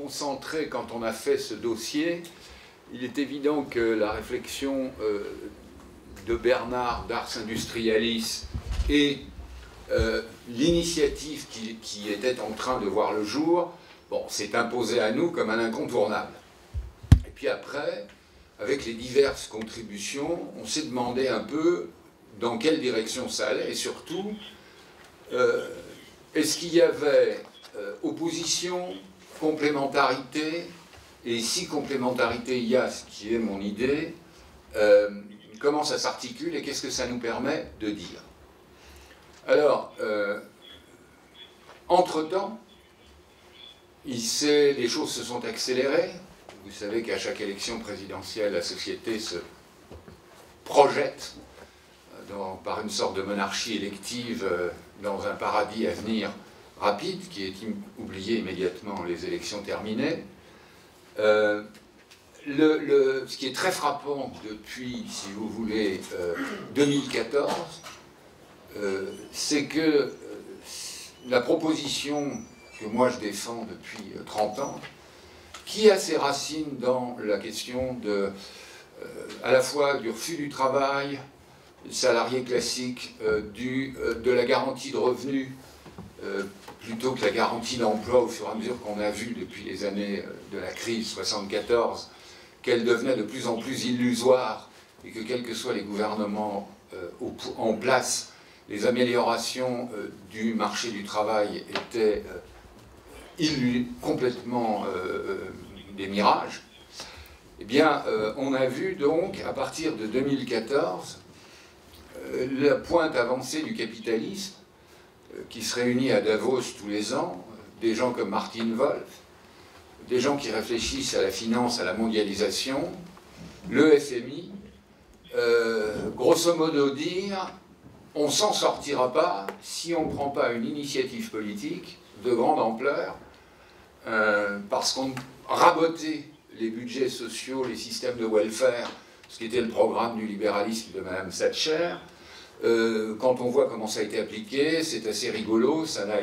concentré quand on a fait ce dossier. Il est évident que la réflexion de Bernard d'Ars Industrialis et l'initiative qui était en train de voir le jour, bon, s'est imposée à nous comme un incontournable. Et puis après, avec les diverses contributions, on s'est demandé un peu dans quelle direction ça allait, et surtout, est-ce qu'il y avait opposition, complémentarité, et si complémentarité il y a, ce qui est mon idée, comment ça s'articule et qu'est-ce que ça nous permet de dire. Alors, entre-temps, les choses se sont accélérées. Vous savez qu'à chaque élection présidentielle, la société se projette par une sorte de monarchie élective dans un paradis à venir rapide, qui est oublié immédiatement les élections terminées. Ce qui est très frappant depuis, si vous voulez, 2014, c'est que la proposition que moi je défends depuis 30 ans, qui a ses racines dans la question à la fois du refus du travail, salarié classique, de la garantie de revenus, plutôt que la garantie d'emploi, au fur et à mesure qu'on a vu depuis les années de la crise 74, qu'elle devenait de plus en plus illusoire, et que quels que soient les gouvernements en place, les améliorations du marché du travail étaient complètement des mirages. Eh bien, on a vu donc, à partir de 2014, la pointe avancée du capitalisme, qui se réunit à Davos tous les ans, des gens comme Martin Wolf, des gens qui réfléchissent à la finance, à la mondialisation, le FMI, grosso modo dire, on s'en sortira pas si on ne prend pas une initiative politique de grande ampleur, parce qu'on rabotait les budgets sociaux, les systèmes de welfare, ce qui était le programme du libéralisme de Mme Thatcher. Quand on voit comment ça a été appliqué, c'est assez rigolo, ça n'a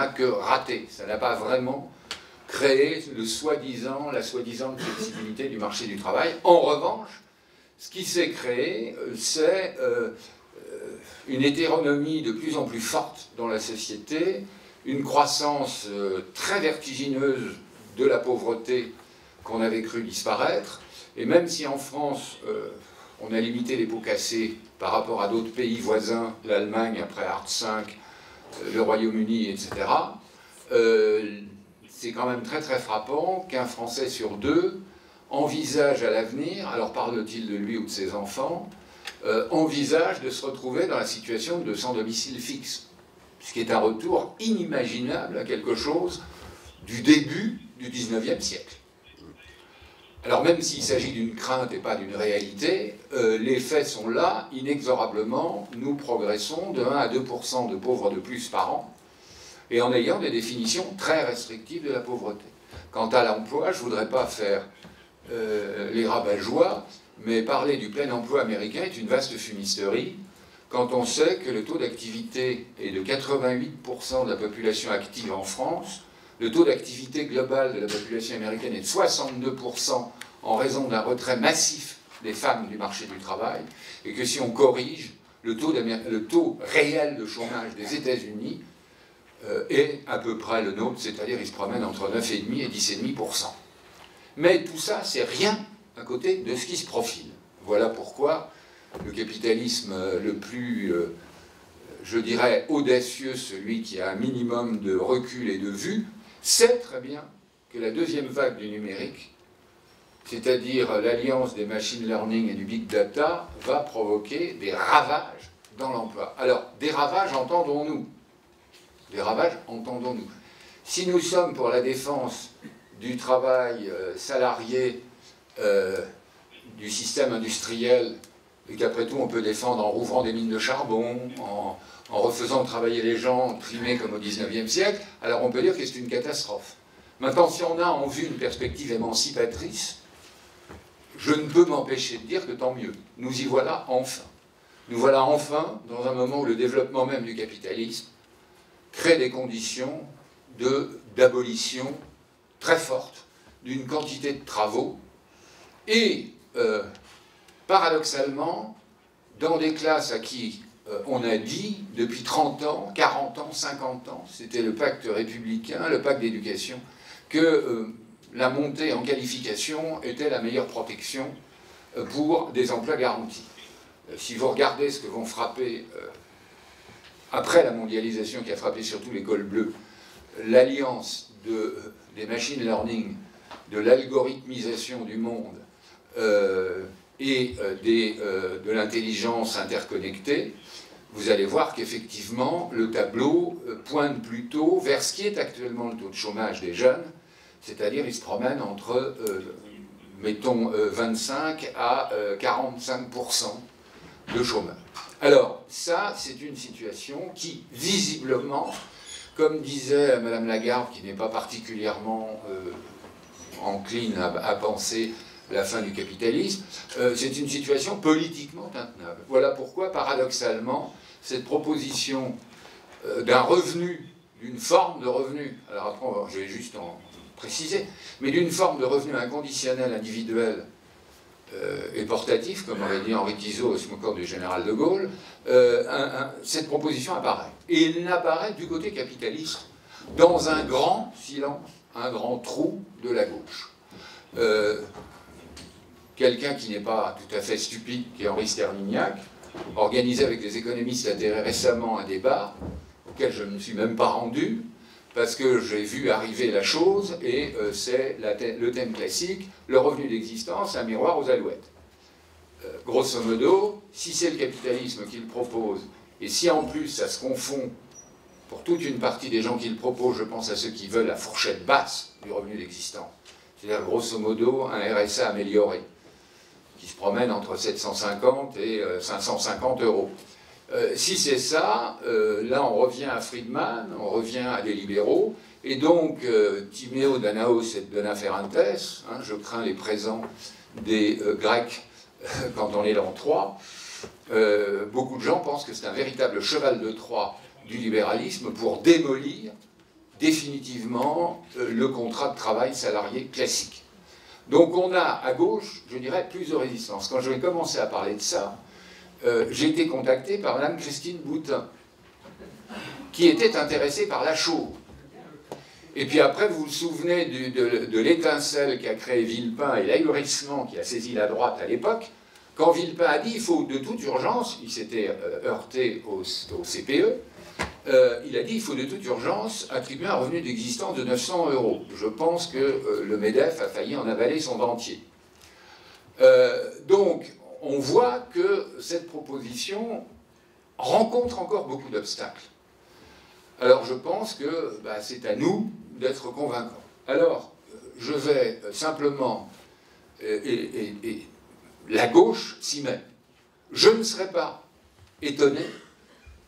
que raté, ça n'a pas vraiment créé la soi-disant flexibilité du marché du travail. En revanche, ce qui s'est créé, c'est une hétéronomie de plus en plus forte dans la société, une croissance très vertigineuse de la pauvreté qu'on avait cru disparaître, et même si en France, on a limité les pots cassés par rapport à d'autres pays voisins, l'Allemagne après Art 5, le Royaume-Uni, etc., c'est quand même très très frappant qu'un Français sur deux envisage à l'avenir, alors parle-t-il de lui ou de ses enfants, envisage de se retrouver dans la situation de sans domicile fixe, ce qui est un retour inimaginable à quelque chose du début du XIXe siècle. Alors même s'il s'agit d'une crainte et pas d'une réalité, les faits sont là, inexorablement, nous progressons de 1 à 2% de pauvres de plus par an, et en ayant des définitions très restrictives de la pauvreté. Quant à l'emploi, je ne voudrais pas faire les rabat-joie, mais parler du plein emploi américain est une vaste fumisterie, quand on sait que le taux d'activité est de 88% de la population active en France, le taux d'activité globale de la population américaine est de 62% en raison d'un retrait massif des femmes du marché du travail, et que si on corrige, le taux réel de chômage des États-Unis est à peu près le nôtre, c'est-à-dire il se promène entre 9,5 et 10,5%. Mais tout ça, c'est rien à côté de ce qui se profile. Voilà pourquoi le capitalisme le plus, je dirais, audacieux, celui qui a un minimum de recul et de vue, sait très bien que la deuxième vague du numérique, c'est-à-dire l'alliance des machine learning et du big data, va provoquer des ravages dans l'emploi. Alors, des ravages, entendons-nous. Des ravages, entendons-nous. Si nous sommes pour la défense du travail salarié, du système industriel, et qu'après tout on peut défendre en rouvrant des mines de charbon, en refaisant travailler les gens primés comme au XIXe siècle, alors on peut dire que c'est une catastrophe. Maintenant, si on a en vue une perspective émancipatrice, je ne peux m'empêcher de dire que tant mieux. Nous y voilà enfin. Nous voilà enfin dans un moment où le développement même du capitalisme crée des conditions de d'abolition très forte d'une quantité de travaux et, paradoxalement, dans des classes à qui on a dit depuis 30 ans, 40 ans, 50 ans, c'était le pacte républicain, le pacte d'éducation, que la montée en qualification était la meilleure protection pour des emplois garantis. Si vous regardez ce que vont frapper, après la mondialisation qui a frappé surtout l'école bleue, l'alliance des machine learning, de l'algorithmisation du monde et de l'intelligence interconnectée, vous allez voir qu'effectivement, le tableau pointe plutôt vers ce qui est actuellement le taux de chômage des jeunes, c'est-à-dire il se promène entre, mettons, 25 à 45% de chômage. Alors, ça, c'est une situation qui, visiblement, comme disait Madame Lagarde, qui n'est pas particulièrement encline à penser la fin du capitalisme, c'est une situation politiquement intenable. Voilà pourquoi, paradoxalement, cette proposition d'un revenu, d'une forme de revenu, alors après, je vais juste en préciser, mais d'une forme de revenu inconditionnel, individuel et portatif, comme aurait dit Henri Tizot, se moquant du général de Gaulle, cette proposition apparaît. Et elle n'apparaît du côté capitaliste dans un grand silence, un grand trou de la gauche. Quelqu'un qui n'est pas tout à fait stupide, qui est Henri Sterlignac, organisé avec les économistes récemment un débat auquel je ne me suis même pas rendu, parce que j'ai vu arriver la chose, et c'est le thème classique, le revenu d'existence, un miroir aux alouettes. Grosso modo, si c'est le capitalisme qui le propose, et si en plus ça se confond pour toute une partie des gens qui le proposent, je pense à ceux qui veulent la fourchette basse du revenu d'existence, c'est-à-dire grosso modo un RSA amélioré, qui se promène entre 750 et 550 euros. Si c'est ça, là on revient à Friedman, on revient à des libéraux, et donc Timéo, Danaos et Dona Ferrantes, hein, je crains les présents des Grecs quand on est l'an 3, beaucoup de gens pensent que c'est un véritable cheval de Troie du libéralisme pour démolir définitivement le contrat de travail salarié classique. Donc on a à gauche, je dirais, plus de résistance. Quand je vais commencer à parler de ça, j'ai été contacté par Mme Christine Boutin, qui était intéressée par la chaux. Et puis après, vous vous souvenez de l'étincelle qu'a créé Villepin et l'ahurissement qui a saisi la droite à l'époque, quand Villepin a dit il faut de toute urgence, il s'était heurté au CPE, il a dit il faut de toute urgence attribuer un revenu d'existence de 900 euros. Je pense que le MEDEF a failli en avaler son dentier. Donc, on voit que cette proposition rencontre encore beaucoup d'obstacles. Alors, je pense que c'est à nous d'être convaincants. Alors, je vais simplement... et la gauche s'y met. Je ne serais pas étonné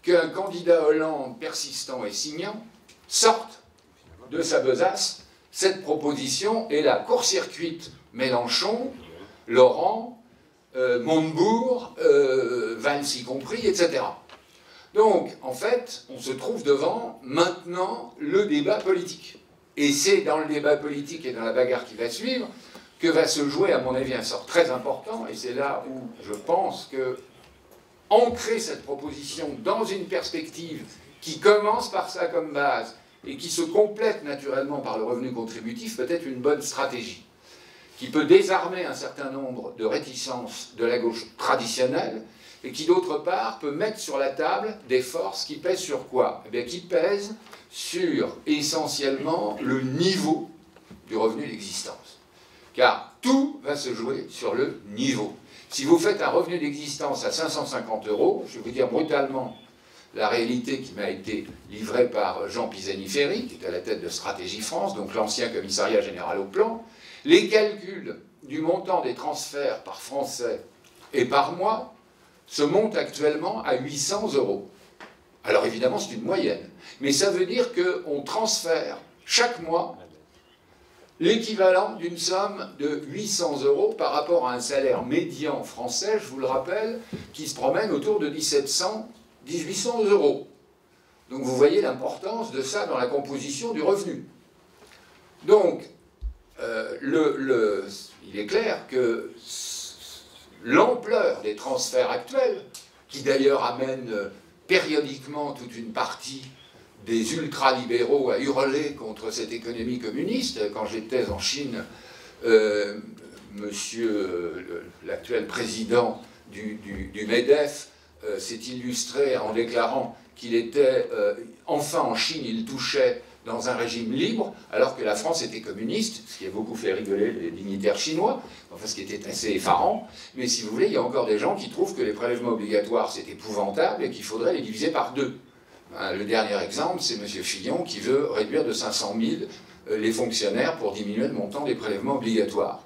qu'un candidat Hollande persistant et signant sorte de sa besace cette proposition et la court-circuite Mélenchon, Laurent, Montebourg, Valls y compris, etc. Donc, en fait, on se trouve devant, maintenant, le débat politique. Et c'est dans le débat politique et dans la bagarre qui va suivre que va se jouer, à mon avis, un sort très important, et c'est là où je pense que ancrer cette proposition dans une perspective qui commence par ça comme base et qui se complète naturellement par le revenu contributif peut être une bonne stratégie, qui peut désarmer un certain nombre de réticences de la gauche traditionnelle et qui, d'autre part, peut mettre sur la table des forces qui pèsent sur quoi? Eh bien, qui pèsent sur, essentiellement, le niveau du revenu d'existence. Car tout va se jouer sur le niveau. Si vous faites un revenu d'existence à 550 euros, je vais vous dire brutalement la réalité qui m'a été livrée par Jean Pisani-Ferry, qui est à la tête de Stratégie France, donc l'ancien commissariat général au plan, les calculs du montant des transferts par Français et par mois se montent actuellement à 800 euros. Alors évidemment, c'est une moyenne, mais ça veut dire qu'on transfère chaque mois l'équivalent d'une somme de 800 euros par rapport à un salaire médian français, je vous le rappelle, qui se promène autour de 1800 euros. Donc vous voyez l'importance de ça dans la composition du revenu. Donc, il est clair que l'ampleur des transferts actuels, qui d'ailleurs amènent périodiquement toute une partie des ultralibéraux à hurler contre cette économie communiste. Quand j'étais en Chine, l'actuel président du MEDEF s'est illustré en déclarant qu'il était, enfin en Chine, il touchait dans un régime libre, alors que la France était communiste, ce qui a beaucoup fait rigoler les dignitaires chinois, enfin ce qui était assez effarant. Mais si vous voulez, il y a encore des gens qui trouvent que les prélèvements obligatoires c'est épouvantable et qu'il faudrait les diviser par deux. Le dernier exemple, c'est M. Fillon qui veut réduire de 500 000 les fonctionnaires pour diminuer le montant des prélèvements obligatoires.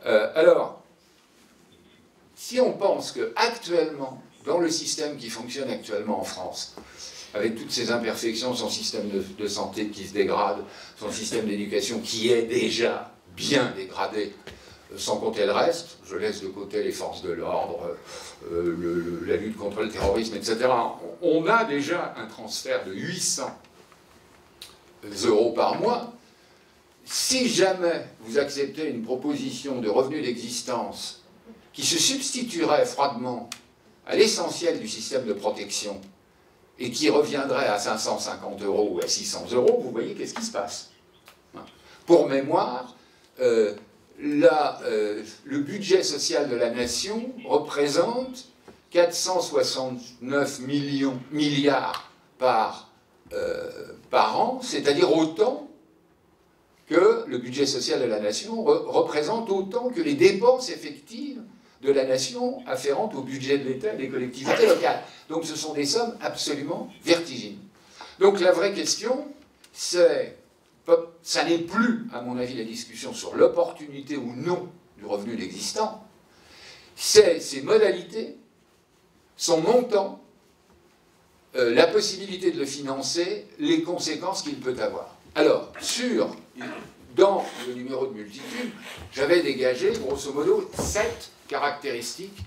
Alors, si on pense que actuellement, dans le système qui fonctionne actuellement en France, avec toutes ses imperfections, son système de santé qui se dégrade, son système d'éducation qui est déjà bien dégradé, sans compter le reste, je laisse de côté les forces de l'ordre, la lutte contre le terrorisme, etc. On a déjà un transfert de 800 € par mois. Si jamais vous acceptez une proposition de revenu d'existence qui se substituerait froidement à l'essentiel du système de protection et qui reviendrait à 550 € ou à 600 €, vous voyez qu'est-ce qui se passe. Pour mémoire, le budget social de la nation représente 469 milliards par an, c'est-à-dire autant que le budget social de la nation représente autant que les dépenses effectives de la nation afférentes au budget de l'État et des collectivités locales. Donc ce sont des sommes absolument vertigineuses. Donc la vraie question, c'est, ça n'est plus, à mon avis, la discussion sur l'opportunité ou non du revenu d'existant, c'est ses modalités, son montant, la possibilité de le financer, les conséquences qu'il peut avoir. Alors, dans le numéro de multitude, j'avais dégagé, grosso modo, 7 caractéristiques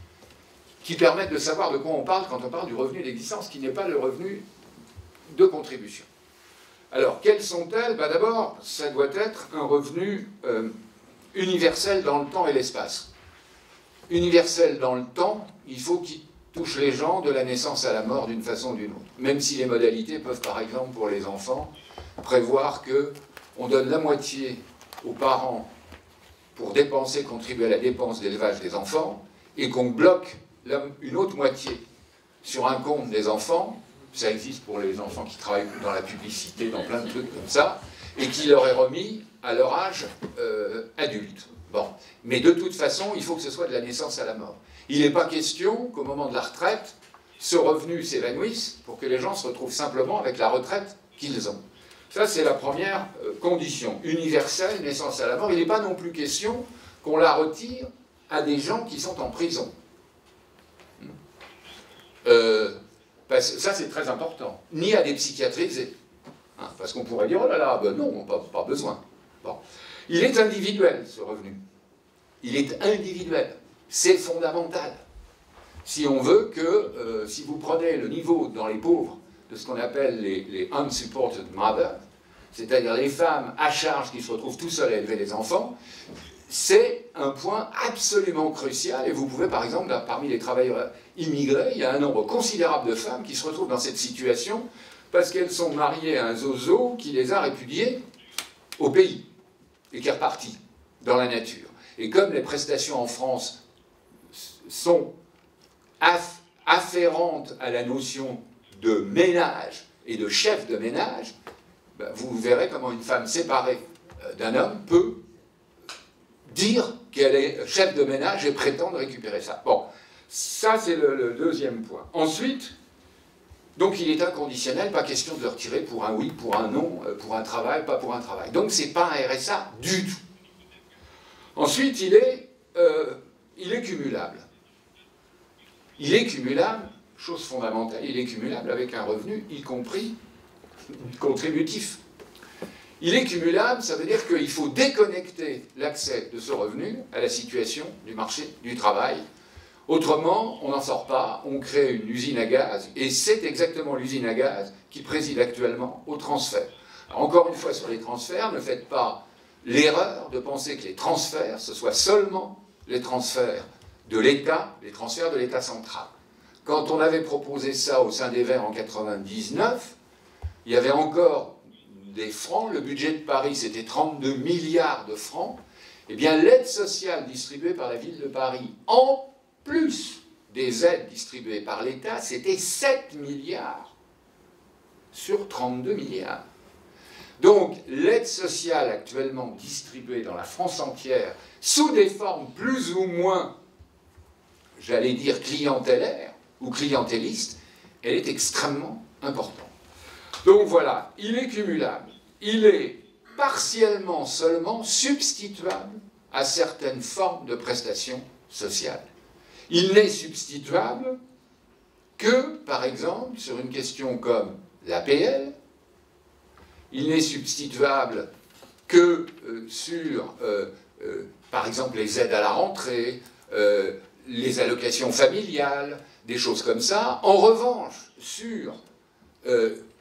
qui permettent de savoir de quoi on parle quand on parle du revenu d'existence, qui n'est pas le revenu de contribution. Alors, quelles sont-elles? D'abord, ça doit être un revenu universel dans le temps et l'espace. Universel dans le temps, il faut qu'il touche les gens de la naissance à la mort d'une façon ou d'une autre. Même si les modalités peuvent, par exemple, pour les enfants, prévoir qu'on donne la moitié aux parents pour dépenser, contribuer à la dépense d'élevage des enfants, et qu'on bloque une autre moitié sur un compte des enfants, ça existe pour les enfants qui travaillent dans la publicité, dans plein de trucs comme ça, et qui leur est remis à leur âge adulte. Bon. Mais de toute façon, il faut que ce soit de la naissance à la mort. Il n'est pas question qu'au moment de la retraite, ce revenu s'évanouisse pour que les gens se retrouvent simplement avec la retraite qu'ils ont. Ça, c'est la première condition. Universelle, naissance à la mort. Il n'est pas non plus question qu'on la retire à des gens qui sont en prison. Ça, c'est très important. Ni à des psychiatrisés. Parce qu'on pourrait dire, oh là là, ben non, pas besoin. Bon. Il est individuel, ce revenu. Il est individuel. C'est fondamental. Si on veut que, si vous prenez le niveau dans les pauvres de ce qu'on appelle les unsupported mothers, c'est-à-dire les femmes à charge qui se retrouvent tout seules à élever des enfants, c'est un point absolument crucial. Et vous pouvez, par exemple, parmi les travailleurs immigrés, il y a un nombre considérable de femmes qui se retrouvent dans cette situation parce qu'elles sont mariées à un zozo qui les a répudiées au pays et qui est reparti dans la nature. Et comme les prestations en France sont afférentes à la notion de ménage et de chef de ménage, ben vous verrez comment une femme séparée d'un homme peut dire qu'elle est chef de ménage et prétendre récupérer ça. Bon, ça c'est le deuxième point. Ensuite, donc il est inconditionnel, pas question de le retirer pour un oui, pour un non, pour un travail, pas pour un travail. Donc c'est pas un RSA du tout. Ensuite, il est cumulable. Il est cumulable, chose fondamentale, il est cumulable avec un revenu, y compris contributif. Il est cumulable, ça veut dire qu'il faut déconnecter l'accès de ce revenu à la situation du marché du travail. Autrement, on n'en sort pas, on crée une usine à gaz, et c'est exactement l'usine à gaz qui préside actuellement au transfert. Alors, encore une fois, sur les transferts, ne faites pas l'erreur de penser que les transferts, ce soit seulement les transferts de l'État, les transferts de l'État central. Quand on avait proposé ça au sein des Verts en 1999, il y avait encore des francs, le budget de Paris c'était 32 milliards de francs, eh bien l'aide sociale distribuée par la ville de Paris, en plus des aides distribuées par l'État, c'était 7 milliards sur 32 milliards. Donc l'aide sociale actuellement distribuée dans la France entière, sous des formes plus ou moins, j'allais dire, clientélaires ou clientélistes, elle est extrêmement importante. Donc voilà, il est cumulable, il est partiellement seulement substituable à certaines formes de prestations sociales. Il n'est substituable que, par exemple, sur une question comme l'APL, il n'est substituable que sur, par exemple, les aides à la rentrée, les allocations familiales, des choses comme ça. En revanche, sur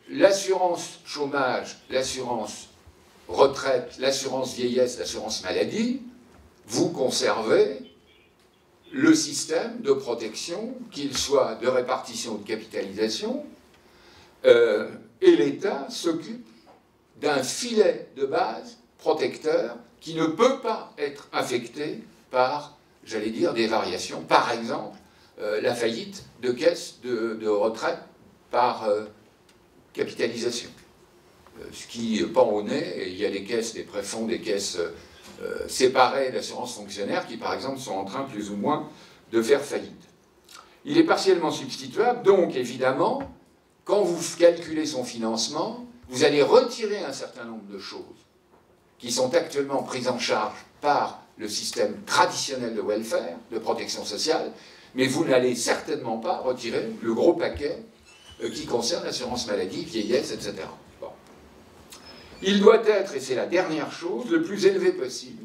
l'assurance chômage, l'assurance retraite, l'assurance vieillesse, l'assurance maladie, vous conservez le système de protection, qu'il soit de répartition ou de capitalisation, et l'État s'occupe d'un filet de base protecteur qui ne peut pas être affecté par, j'allais dire, des variations. Par exemple, la faillite de caisses de retraite par capitalisation. Ce qui pend au nez, et il y a des caisses, des préfonds, des caisses séparées d'assurance fonctionnaire qui, par exemple, sont en train plus ou moins de faire faillite. Il est partiellement substituable, donc évidemment, quand vous calculez son financement, vous allez retirer un certain nombre de choses qui sont actuellement prises en charge par le système traditionnel de welfare, de protection sociale, mais vous n'allez certainement pas retirer le gros paquet qui concerne l'assurance maladie, vieillesse, etc. Bon. Il doit être, et c'est la dernière chose, le plus élevé possible,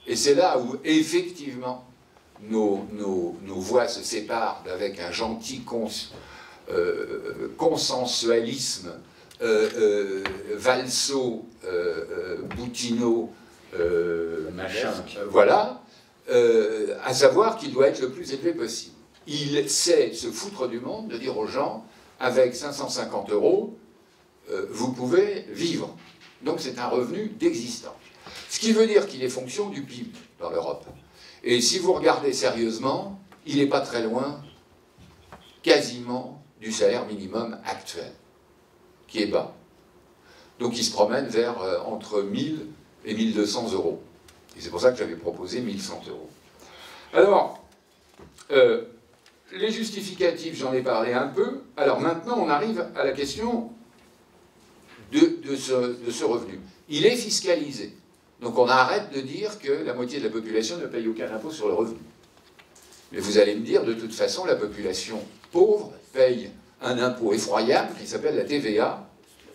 et c'est là où effectivement nos voix se séparent avec un gentil consensualisme Valso, Boutineau, machin, voilà, à savoir qu'il doit être le plus élevé possible. Il sait se foutre du monde de dire aux gens, avec 550 €, vous pouvez vivre. Donc c'est un revenu d'existence. Ce qui veut dire qu'il est fonction du PIB dans l'Europe. Et si vous regardez sérieusement, il n'est pas très loin, quasiment, du salaire minimum actuel, qui est bas. Donc il se promène vers entre 1000 et 1200 €. Et c'est pour ça que j'avais proposé 1100 €. Alors, les justificatifs, j'en ai parlé un peu. Alors maintenant, on arrive à la question de ce revenu. Il est fiscalisé. Donc on arrête de dire que la moitié de la population ne paye aucun impôt sur le revenu. Mais vous allez me dire, de toute façon, la population pauvre paye un impôt effroyable qui s'appelle la TVA,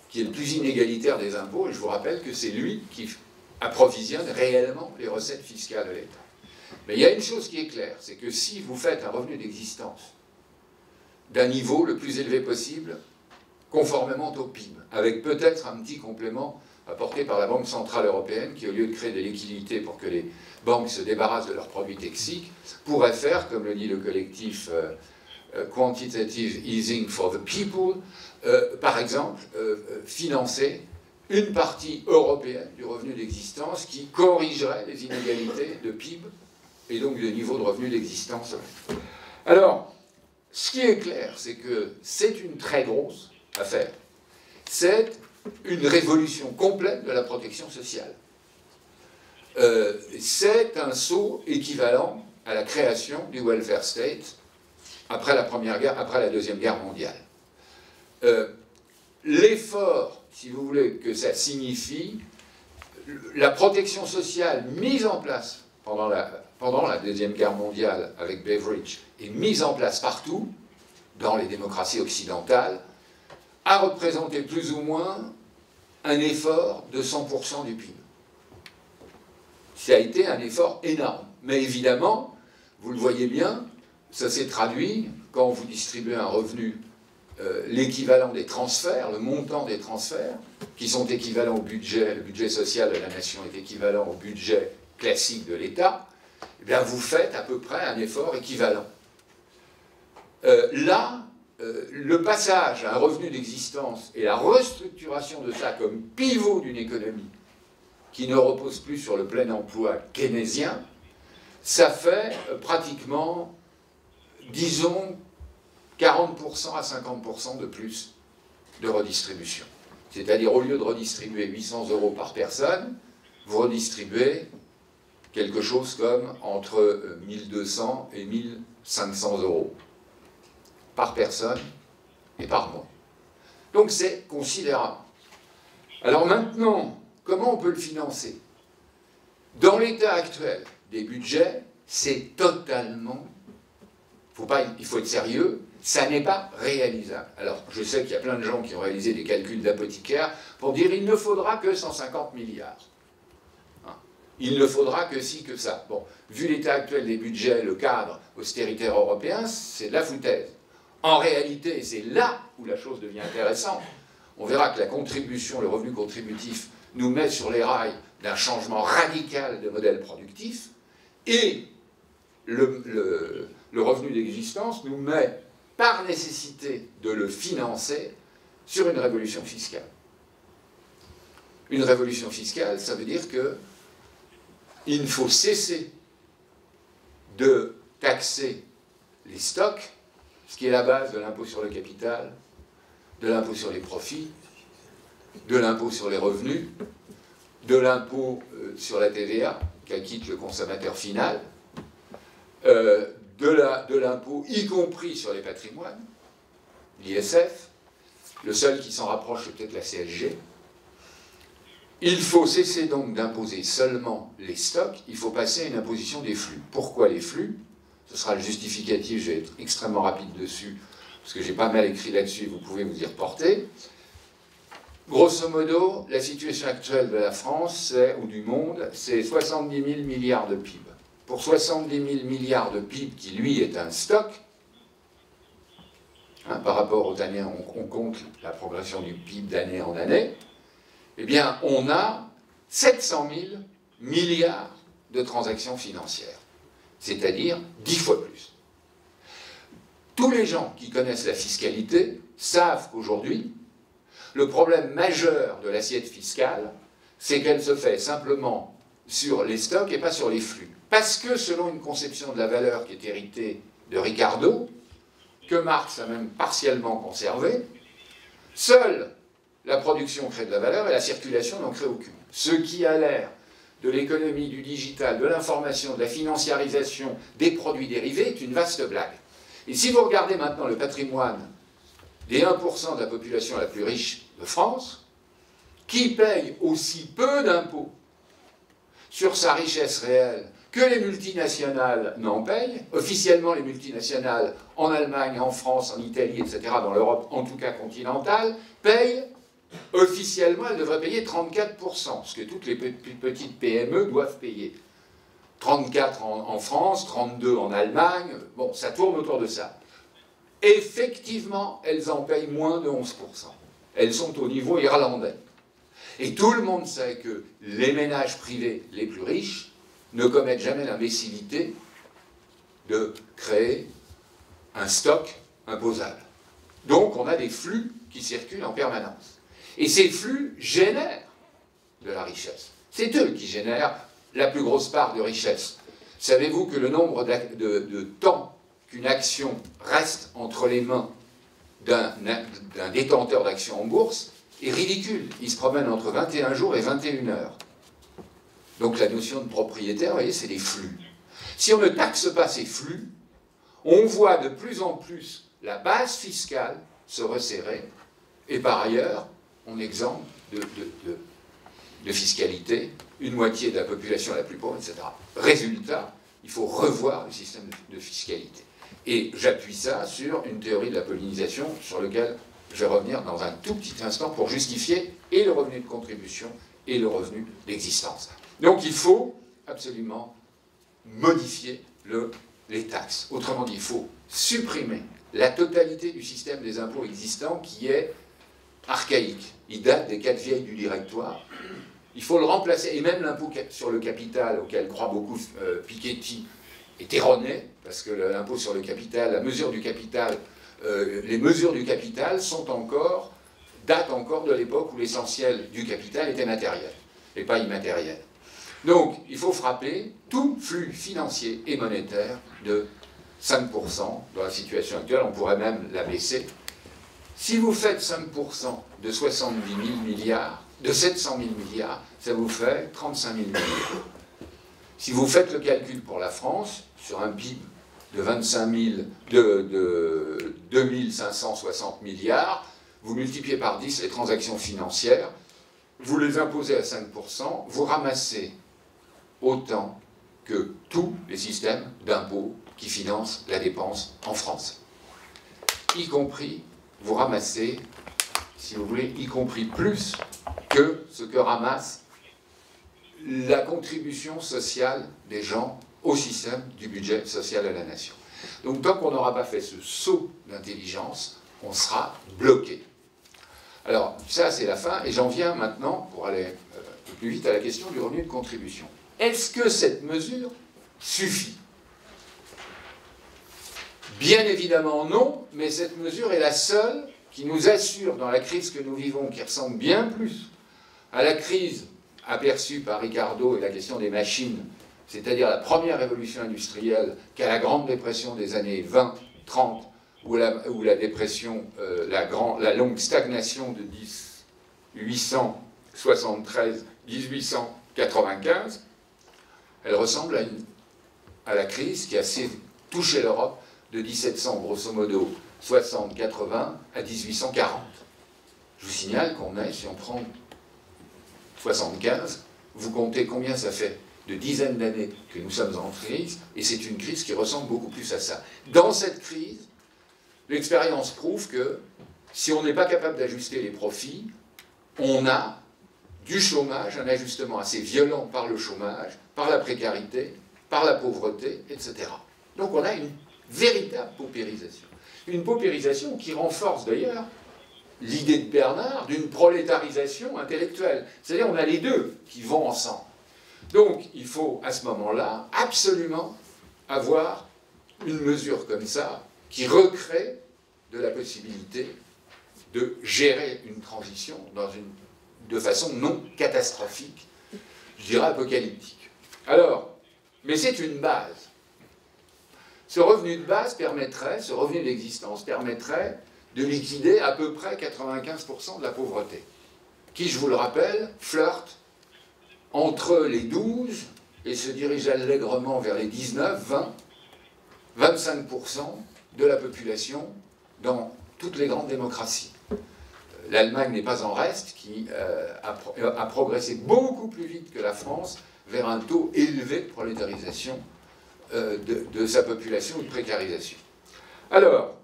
qui est le plus inégalitaire des impôts, et je vous rappelle que c'est lui qui approvisionne réellement les recettes fiscales de l'État. Mais il y a une chose qui est claire, c'est que si vous faites un revenu d'existence d'un niveau le plus élevé possible, conformément au PIB, avec peut-être un petit complément apporté par la Banque Centrale Européenne, qui, au lieu de créer des liquidités pour que les banques se débarrassent de leurs produits toxiques, pourrait faire, comme le dit le collectif Quantitative Easing for the People, par exemple, financer une partie européenne du revenu d'existence qui corrigerait les inégalités de PIB et donc de niveau de revenu d'existence. Alors, ce qui est clair, c'est que c'est une très grosse affaire. C'est une révolution complète de la protection sociale. C'est un saut équivalent à la création du welfare state après la Deuxième Guerre mondiale. L'effort, si vous voulez, que ça signifie, la protection sociale mise en place pendant la Deuxième Guerre mondiale avec Beveridge et mise en place partout, dans les démocraties occidentales, a représenté plus ou moins un effort de 100% du PIB. Ça a été un effort énorme. Mais évidemment, vous le voyez bien, ça s'est traduit quand vous distribuez un revenu l'équivalent des transferts, le montant des transferts, qui sont équivalents au budget, le budget social de la nation est équivalent au budget classique de l'État, eh bien vous faites à peu près un effort équivalent. Le passage à un revenu d'existence et la restructuration de ça comme pivot d'une économie qui ne repose plus sur le plein emploi keynésien, ça fait pratiquement, disons, 40% à 50% de plus de redistribution. C'est-à-dire, au lieu de redistribuer 800 € par personne, vous redistribuez quelque chose comme entre 1200 et 1500 € par personne et par mois. Donc c'est considérable. Alors maintenant, comment on peut le financer? Dans l'état actuel des budgets, c'est totalement... il faut être sérieux, ça n'est pas réalisable. Alors, je sais qu'il y a plein de gens qui ont réalisé des calculs d'apothicaire pour dire il ne faudra que 150 milliards. Hein, il ne faudra que ci, que ça. Bon, vu l'état actuel des budgets, le cadre austéritaire européen, c'est de la foutaise. En réalité, c'est là où la chose devient intéressante. On verra que la contribution, le revenu contributif, nous met sur les rails d'un changement radical de modèle productif, et le revenu d'existence nous met, par nécessité de le financer, sur une révolution fiscale. Une révolution fiscale, ça veut dire qu'il faut cesser de taxer les stocks, ce qui est la base de l'impôt sur le capital, de l'impôt sur les profits, de l'impôt sur les revenus, de l'impôt sur la TVA, qu'acquitte le consommateur final, de l'impôt, y compris sur les patrimoines, l'ISF, le seul qui s'en rapproche, c'est peut-être la CSG. Il faut cesser donc d'imposer seulement les stocks, il faut passer à une imposition des flux. Pourquoi les flux? Ce sera le justificatif, je vais être extrêmement rapide dessus, parce que j'ai pas mal écrit là-dessus, vous pouvez vous y reporter. Grosso modo, la situation actuelle de la France, ou du monde, c'est 70 000 milliards de PIB. Pour 70 000 milliards de PIB, qui lui est un stock, hein, par rapport aux années, on compte la progression du PIB d'année en année, eh bien, on a 700 000 milliards de transactions financières, c'est-à-dire 10 fois plus. Tous les gens qui connaissent la fiscalité savent qu'aujourd'hui, le problème majeur de l'assiette fiscale, c'est qu'elle se fait simplement sur les stocks et pas sur les flux. Parce que selon une conception de la valeur qui est héritée de Ricardo, que Marx a même partiellement conservé, seule la production crée de la valeur et la circulation n'en crée aucune. Ce qui a l'air de l'économie, du digital, de l'information, de la financiarisation des produits dérivés est une vaste blague. Et si vous regardez maintenant le patrimoine des 1% de la population la plus riche de France, qui paye aussi peu d'impôts sur sa richesse réelle que les multinationales n'en payent, officiellement les multinationales en Allemagne, en France, en Italie, etc., dans l'Europe, en tout cas continentale, payent, officiellement, elles devraient payer 34%, ce que toutes les petites PME doivent payer. 34 en France, 32 en Allemagne, bon, ça tourne autour de ça. Effectivement, elles en payent moins de 11%. Elles sont au niveau irlandais. Et tout le monde sait que les ménages privés les plus riches ne commettent jamais l'imbécilité de créer un stock imposable. Donc on a des flux qui circulent en permanence. Et ces flux génèrent de la richesse. C'est eux qui génèrent la plus grosse part de richesse. Savez-vous que le nombre de temps qu'une action reste entre les mains d'un détenteur d'actions en bourse est ridicule. Il se promène entre 21 jours et 21 heures. Donc la notion de propriétaire, vous voyez, c'est des flux. Si on ne taxe pas ces flux, on voit de plus en plus la base fiscale se resserrer, et par ailleurs, on exempte de fiscalité une moitié de la population la plus pauvre, etc. Résultat, il faut revoir le système de fiscalité. Et j'appuie ça sur une théorie de la pollinisation sur laquelle je vais revenir dans un tout petit instant pour justifier et le revenu de contribution et le revenu d'existence. Donc il faut absolument modifier le les taxes. Autrement dit, il faut supprimer la totalité du système des impôts existant qui est archaïque. Il date des 4 vieilles du directoire. Il faut le remplacer. Et même l'impôt sur le capital, auquel croit beaucoup Piketty, est erroné, parce que l'impôt sur le capital, la mesure du capital, les mesures du capital datent encore de l'époque où l'essentiel du capital était matériel, et pas immatériel. Donc, il faut frapper tout flux financier et monétaire de 5%. Dans la situation actuelle, on pourrait même la baisser. Si vous faites 5% de 70 000 milliards, de 700 000 milliards, ça vous fait 35 000 milliards. Si vous faites le calcul pour la France, sur un PIB de 2 560 milliards, vous multipliez par 10 les transactions financières, vous les imposez à 5%, vous ramassez autant que tous les systèmes d'impôts qui financent la dépense en France. Y compris, vous ramassez, si vous voulez, y compris plus que ce que ramasse la contribution sociale des gens au système du budget social de la nation. Donc tant qu'on n'aura pas fait ce saut d'intelligence, on sera bloqué. Alors ça c'est la fin, et j'en viens maintenant, pour aller un peu plus vite, à la question du revenu de contribution. Est-ce que cette mesure suffit? Bien évidemment non, mais cette mesure est la seule qui nous assure, dans la crise que nous vivons, qui ressemble bien plus à la crise aperçue par Ricardo et la question des machines, c'est-à-dire la première révolution industrielle, qu'à la Grande Dépression des années 20, 30, ou la dépression, la longue stagnation de 1873-1895, elle ressemble à la crise qui a touché l'Europe de 1700, grosso modo, 60-80 à 1840. Je vous signale qu'on est, si on prend 75, vous comptez combien ça fait de dizaines d'années que nous sommes en crise, et c'est une crise qui ressemble beaucoup plus à ça. Dans cette crise, l'expérience prouve que si on n'est pas capable d'ajuster les profits, on a du chômage, un ajustement assez violent par le chômage, par la précarité, par la pauvreté, etc. Donc on a une véritable paupérisation. Une paupérisation qui renforce d'ailleurs l'idée de Bernard d'une prolétarisation intellectuelle. C'est-à-dire on a les deux qui vont ensemble. Donc il faut à ce moment-là absolument avoir une mesure comme ça qui recrée de la possibilité de gérer une transition de façon non catastrophique, je dirais apocalyptique. Alors, mais c'est une base. Ce revenu de base permettrait, ce revenu d'existence permettrait de liquider à peu près 95% de la pauvreté, qui, je vous le rappelle, flirte entre les 12 et se dirige allègrement vers les 19, 20, 25% de la population dans toutes les grandes démocraties. L'Allemagne n'est pas en reste, qui a progressé beaucoup plus vite que la France vers un taux élevé de prolétarisation de sa population ou de précarisation. Alors,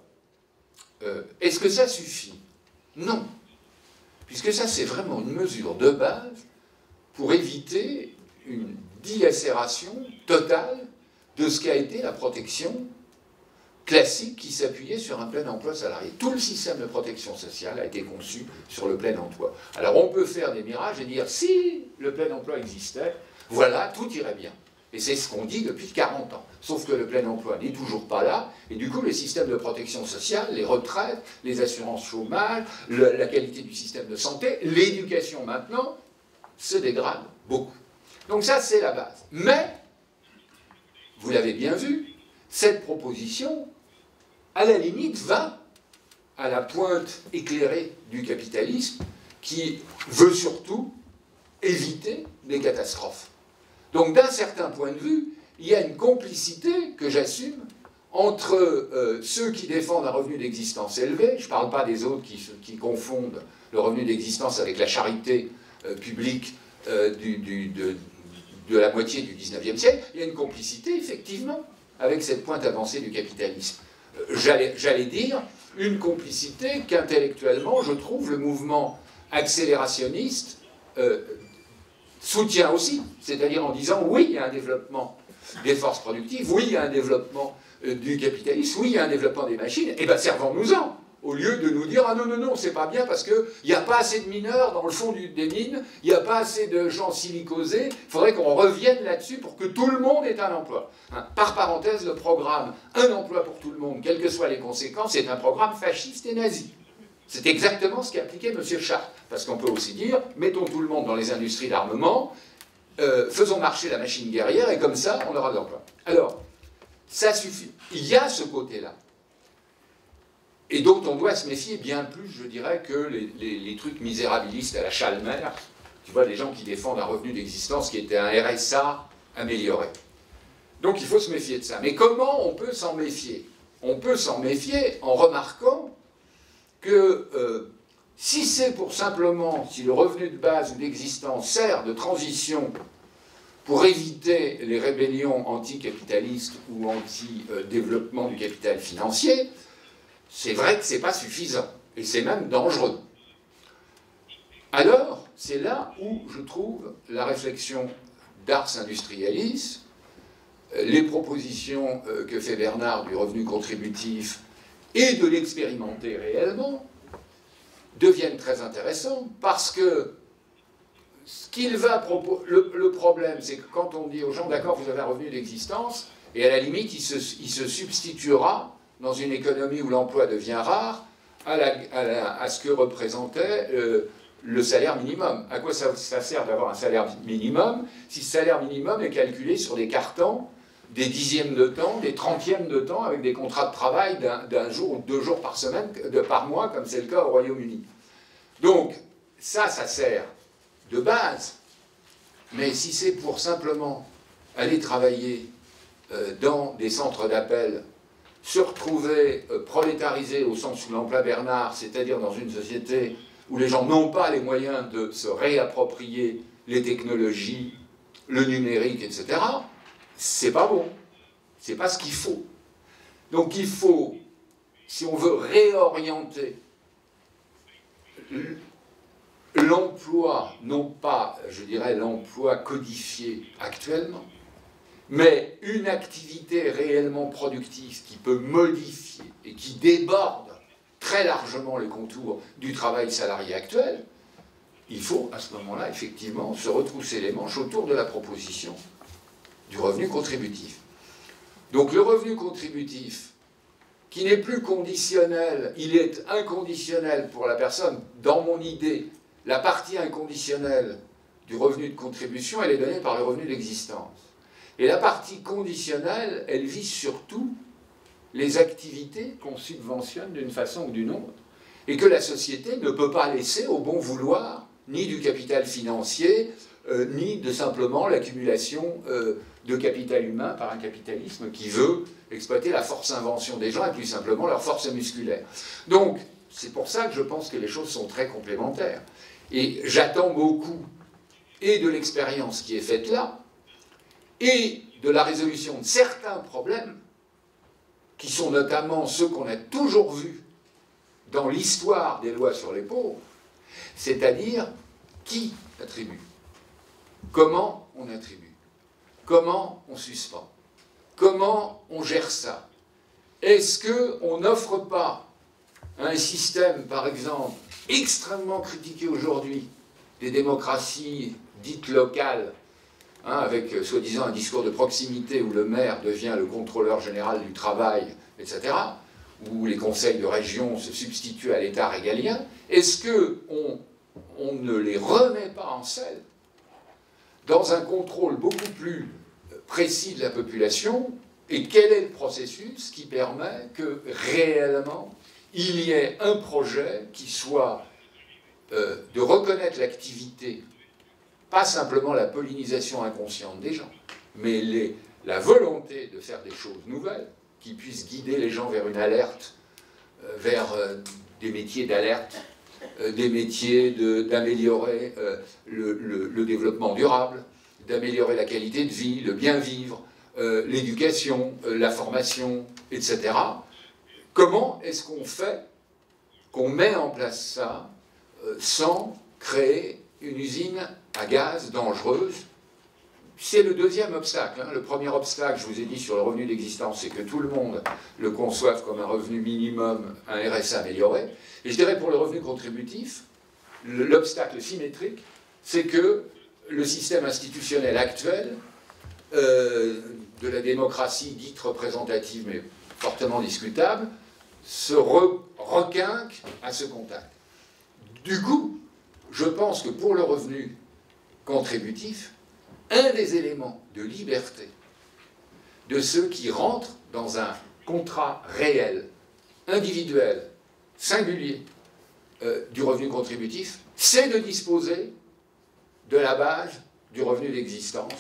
est-ce que ça suffit? Non. Puisque ça, c'est vraiment une mesure de base pour éviter une dilacération totale de ce qu'a été la protection classique qui s'appuyait sur un plein emploi salarié. Tout le système de protection sociale a été conçu sur le plein emploi. Alors on peut faire des mirages et dire si le plein emploi existait, voilà, tout irait bien. Et c'est ce qu'on dit depuis 40 ans. Sauf que le plein emploi n'est toujours pas là, et du coup, les systèmes de protection sociale, les retraites, les assurances chômage, la qualité du système de santé, l'éducation maintenant, se dégradent beaucoup. Donc ça, c'est la base. Mais, vous l'avez bien vu, cette proposition, à la limite, va à la pointe éclairée du capitalisme, qui veut surtout éviter des catastrophes. Donc, d'un certain point de vue, il y a une complicité que j'assume entre ceux qui défendent un revenu d'existence élevé, je ne parle pas des autres qui confondent le revenu d'existence avec la charité publique de la moitié du XIXe siècle, il y a une complicité, effectivement, avec cette pointe avancée du capitalisme. J'allais dire une complicité qu'intellectuellement, je trouve le mouvement accélérationniste soutient aussi, c'est-à-dire en disant oui, il y a un développement des forces productives, oui, il y a un développement du capitalisme, oui, il y a un développement des machines, et bien servons-nous-en. Au lieu de nous dire « Ah non, non, non, c'est pas bien parce qu'il n'y a pas assez de mineurs dans le fond des mines, il n'y a pas assez de gens silicosés, il faudrait qu'on revienne là-dessus pour que tout le monde ait un emploi. » Par parenthèse, le programme « Un emploi pour tout le monde, quelles que soient les conséquences », c'est un programme fasciste et nazi. C'est exactement ce qu'a appliqué M. Chartres. Parce qu'on peut aussi dire « Mettons tout le monde dans les industries d'armement, faisons marcher la machine guerrière et comme ça, on aura de l'emploi. » Alors, ça suffit. Il y a ce côté-là. Et dont on doit se méfier bien plus, je dirais, que les trucs misérabilistes à la Chalmer. Tu vois, les gens qui défendent un revenu d'existence qui était un RSA amélioré. Donc il faut se méfier de ça. Mais comment on peut s'en méfier? On peut s'en méfier en remarquant que si c'est pour simplement, si le revenu de base ou d'existence sert de transition pour éviter les rébellions anticapitalistes ou anti-développement du capital financier, c'est vrai que ce n'est pas suffisant, et c'est même dangereux. Alors, c'est là où je trouve la réflexion d'Ars Industrialis, les propositions que fait Bernard du revenu contributif et de l'expérimenter réellement deviennent très intéressantes, parce que ce qu'il va proposer, le problème, c'est que quand on dit aux gens, d'accord, vous avez un revenu d'existence, et à la limite, il se substituera dans une économie où l'emploi devient rare, à ce que représentait le salaire minimum. À quoi ça sert d'avoir un salaire minimum si ce salaire minimum est calculé sur des cartons, des dixièmes de temps, des trentièmes de temps, avec des contrats de travail d'un jour ou 2 jours par semaine, par mois, comme c'est le cas au Royaume-Uni. Donc, ça sert de base. Mais si c'est pour simplement aller travailler dans des centres d'appel, se retrouver prolétarisé au sens où l'emploie Bernard, c'est-à-dire dans une société où les gens n'ont pas les moyens de se réapproprier les technologies, le numérique, etc., c'est pas bon. C'est pas ce qu'il faut. Donc il faut, si on veut réorienter l'emploi, non pas, je dirais, l'emploi codifié actuellement, mais une activité réellement productive qui peut modifier et qui déborde très largement les contours du travail salarié actuel, il faut à ce moment-là, effectivement, se retrousser les manches autour de la proposition du revenu contributif. Donc le revenu contributif, qui n'est plus conditionnel, il est inconditionnel pour la personne. Dans mon idée, la partie inconditionnelle du revenu de contribution, elle est donnée par le revenu d'existence. Et la partie conditionnelle, elle vise surtout les activités qu'on subventionne d'une façon ou d'une autre, et que la société ne peut pas laisser au bon vouloir, ni du capital financier, ni de simplement l'accumulation de capital humain par un capitalisme qui veut exploiter la force invention des gens et plus simplement leur force musculaire. Donc, c'est pour ça que je pense que les choses sont très complémentaires. Et j'attends beaucoup, et de l'expérience qui est faite là, et de la résolution de certains problèmes, qui sont notamment ceux qu'on a toujours vus dans l'histoire des lois sur les pauvres, c'est-à-dire qui attribue, comment on attribue, comment on suspend, comment on gère ça. Est-ce qu'on n'offre pas un système, par exemple, extrêmement critiqué aujourd'hui, des démocraties dites locales, avec soi-disant un discours de proximité où le maire devient le contrôleur général du travail, etc., où les conseils de région se substituent à l'État régalien, est-ce qu'on ne les remet pas en selle dans un contrôle beaucoup plus précis de la population, et quel est le processus qui permet que réellement il y ait un projet qui soit de reconnaître l'activité, pas simplement la pollinisation inconsciente des gens, mais la volonté de faire des choses nouvelles, qui puissent guider les gens vers une alerte, vers des métiers d'alerte, des métiers d'améliorer le développement durable, d'améliorer la qualité de vie, le bien vivre, l'éducation, la formation, etc. Comment est-ce qu'on fait, qu'on met en place ça, sans créer une usine à gaz dangereuse, c'est le deuxième obstacle. Le premier obstacle, je vous ai dit sur le revenu d'existence, c'est que tout le monde le conçoive comme un revenu minimum, un RSA amélioré. Et je dirais pour le revenu contributif, l'obstacle symétrique, c'est que le système institutionnel actuel de la démocratie dite représentative, mais fortement discutable, se requinque à ce contact. Du coup, je pense que pour le revenu contributif, un des éléments de liberté de ceux qui rentrent dans un contrat réel, individuel, singulier du revenu contributif, c'est de disposer de la base du revenu d'existence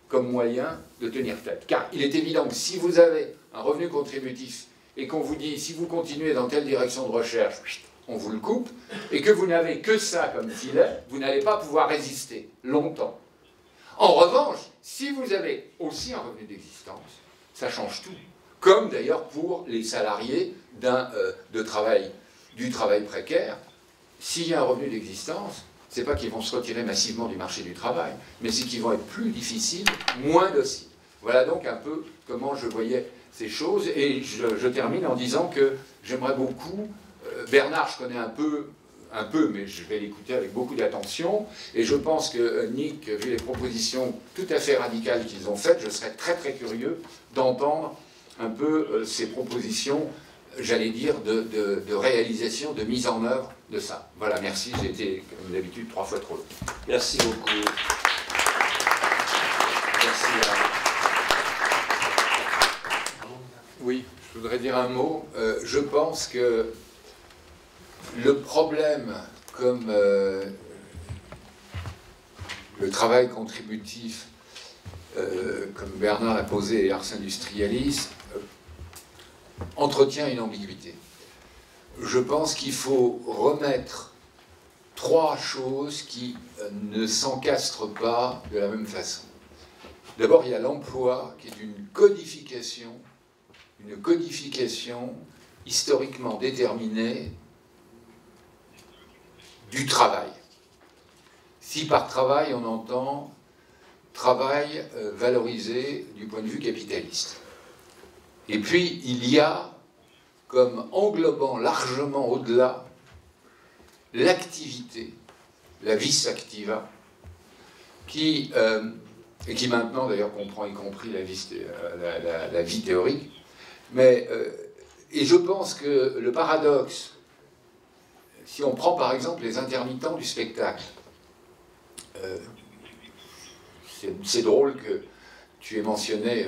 comme moyen de tenir tête. Car il est évident que si vous avez un revenu contributif et qu'on vous dit si vous continuez dans telle direction de recherche, on vous le coupe, et que vous n'avez que ça comme filet, vous n'allez pas pouvoir résister longtemps. En revanche, si vous avez aussi un revenu d'existence, ça change tout. Comme d'ailleurs pour les salariés du travail précaire, s'il y a un revenu d'existence, c'est pas qu'ils vont se retirer massivement du marché du travail, mais c'est qu'ils vont être plus difficiles, moins dociles. Voilà donc un peu comment je voyais ces choses, et je termine en disant que j'aimerais beaucoup, Bernard je connais un peu, mais je vais l'écouter avec beaucoup d'attention, et je pense que Nick, vu les propositions tout à fait radicales qu'ils ont faites, je serais très très curieux d'entendre un peu ces propositions, j'allais dire, de réalisation, de mise en œuvre de ça. Voilà, merci, j'ai été, comme d'habitude, 3 fois trop long. Merci beaucoup. Merci. Oui, je voudrais dire un mot. Je pense que le problème, comme le travail contributif, comme Bernard l'a posé, et Ars Industrialis, entretient une ambiguïté. Je pense qu'il faut remettre 3 choses qui ne s'encastrent pas de la même façon. D'abord, il y a l'emploi, qui est une codification historiquement déterminée du travail. Si par travail, on entend travail valorisé du point de vue capitaliste. Et puis, il y a, comme englobant largement au-delà, l'activité, la vis activa, et qui maintenant, d'ailleurs, comprend y compris la vie théorique. Mais, et je pense que le paradoxe, si on prend par exemple les intermittents du spectacle, c'est drôle que tu aies mentionné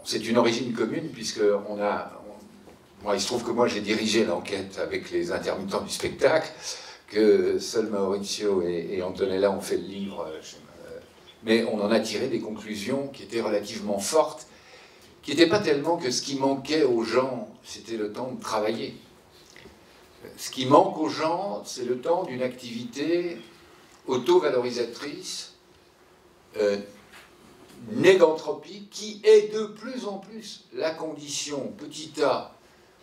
c'est une origine commune, puisque moi, il se trouve que moi j'ai dirigé l'enquête avec les intermittents du spectacle, que seul Maurizio et Antonella ont fait le livre, mais on en a tiré des conclusions qui étaient relativement fortes, qui n'étaient pas tellement que ce qui manquait aux gens, c'était le temps de travailler. Ce qui manque aux gens, c'est le temps d'une activité auto-valorisatrice, négantropie, qui est de plus en plus la condition, petit a,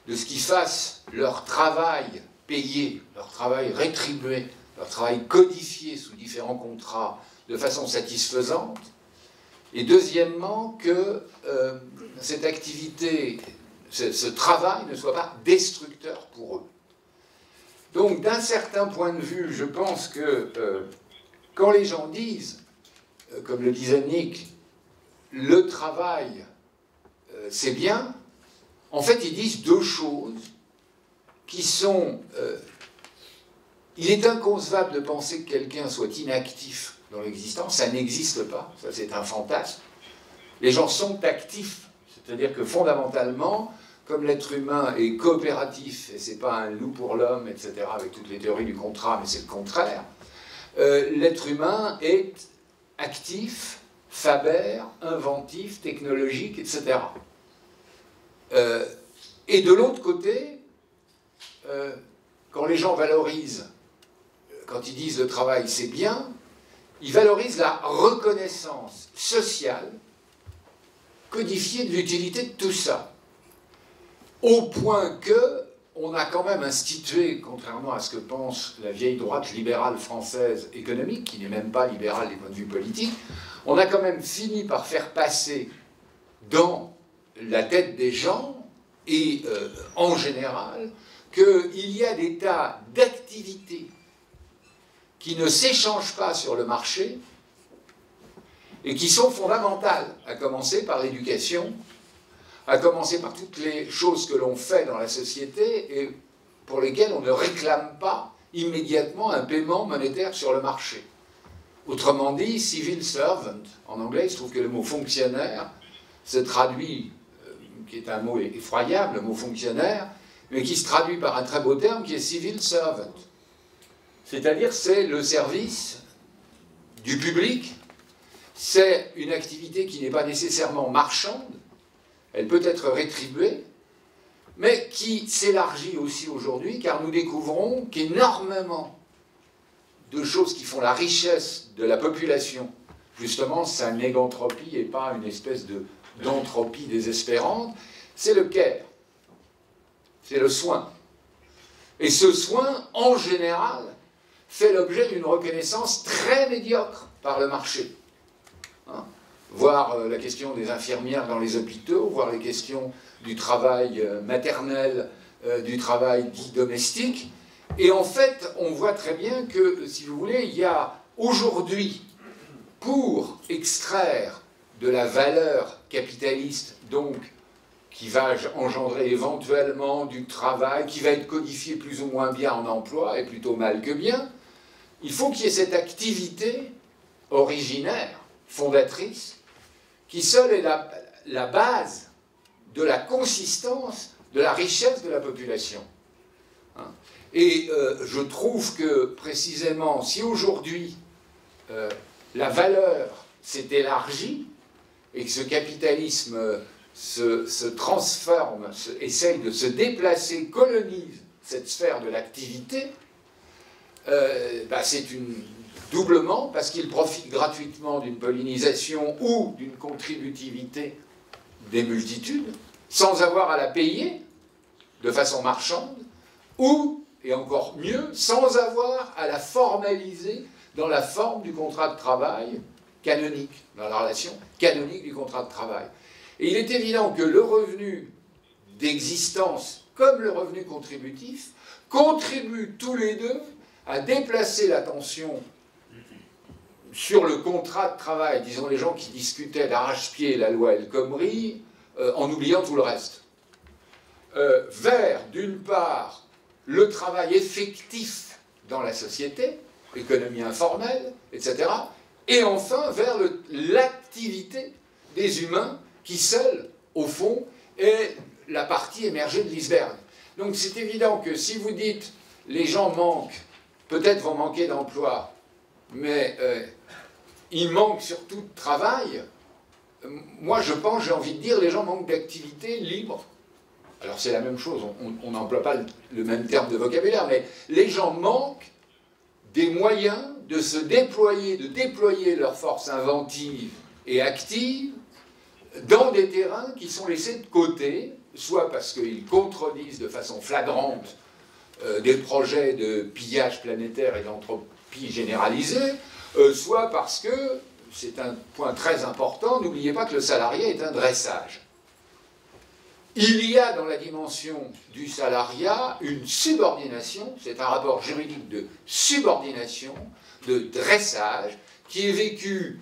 de ce qu'ils fassent leur travail payé, leur travail rétribué, leur travail codifié sous différents contrats de façon satisfaisante, et deuxièmement que cette activité, ce travail ne soit pas destructeur pour eux. Donc d'un certain point de vue, je pense que quand les gens disent, comme le disait Nick, le travail, c'est bien, en fait, ils disent 2 choses qui sont... il est inconcevable de penser que quelqu'un soit inactif dans l'existence, ça n'existe pas, ça c'est un fantasme. Les gens sont actifs, c'est-à-dire que fondamentalement, comme l'être humain est coopératif, et c'est pas un loup pour l'homme, etc., avec toutes les théories du contrat, mais c'est le contraire, l'être humain est actif, faber, inventif, technologique, etc. Et de l'autre côté, quand les gens valorisent, quand ils disent le travail c'est bien, ils valorisent la reconnaissance sociale codifiée de l'utilité de tout ça. Au point que on a quand même institué, contrairement à ce que pense la vieille droite libérale française économique, qui n'est même pas libérale du point de vue politique, on a quand même fini par faire passer dans la tête des gens, et en général, qu'il y a des tas d'activités qui ne s'échangent pas sur le marché et qui sont fondamentales, à commencer par l'éducation, à commencer par toutes les choses que l'on fait dans la société et pour lesquelles on ne réclame pas immédiatement un paiement monétaire sur le marché. Autrement dit, civil servant, en anglais, il se trouve que le mot fonctionnaire se traduit, qui est un mot effroyable, le mot fonctionnaire, mais qui se traduit par un très beau terme qui est civil servant. C'est-à-dire, c'est le service du public, c'est une activité qui n'est pas nécessairement marchande, elle peut être rétribuée, mais qui s'élargit aussi aujourd'hui, car nous découvrons qu'énormément de choses qui font la richesse de la population, justement, sa négantropie et pas une espèce d'entropie désespérante, c'est le care, c'est le soin. Et ce soin, en général, fait l'objet d'une reconnaissance très médiocre par le marché. Voir la question des infirmières dans les hôpitaux, voir les questions du travail maternel, du travail dit domestique. Et en fait, on voit très bien que, si vous voulez, il y a aujourd'hui, pour extraire de la valeur capitaliste, donc qui va engendrer éventuellement du travail, qui va être codifié plus ou moins bien en emploi, et plutôt mal que bien, il faut qu'il y ait cette activité originaire, fondatrice, qui seule est la base de la consistance, de la richesse de la population. Et je trouve que, précisément, si aujourd'hui la valeur s'est élargie et que ce capitalisme se transforme, essaye de se déplacer, colonise cette sphère de l'activité, c'est doublement parce qu'il profite gratuitement d'une pollinisation ou d'une contributivité des multitudes, sans avoir à la payer de façon marchande, ou, et encore mieux, sans avoir à la formaliser dans la forme du contrat de travail canonique, dans la relation canonique du contrat de travail. Et il est évident que le revenu d'existence, comme le revenu contributif, contribuent tous les deux à déplacer l'attention sur le contrat de travail, disons les gens qui discutaient d'arrache-pied la loi El Khomri, en oubliant tout le reste, vers, d'une part, le travail effectif dans la société, économie informelle, etc., et enfin vers l'activité des humains qui, seule, au fond, est la partie émergée de l'iceberg. Donc c'est évident que si vous dites les gens manquent, peut-être vont manquer d'emploi, mais il manque surtout de travail, moi je pense, j'ai envie de dire, les gens manquent d'activité libre. Alors c'est la même chose, on n'emploie pas le même terme de vocabulaire, mais les gens manquent des moyens de se déployer, de déployer leur force inventive et active dans des terrains qui sont laissés de côté, soit parce qu'ils contredisent de façon flagrante des projets de pillage planétaire et d'entropie généralisée, soit parce que, c'est un point très important, n'oubliez pas que le salarié est un dressage. Il y a dans la dimension du salariat une subordination, c'est un rapport juridique de subordination, de dressage, qui est vécu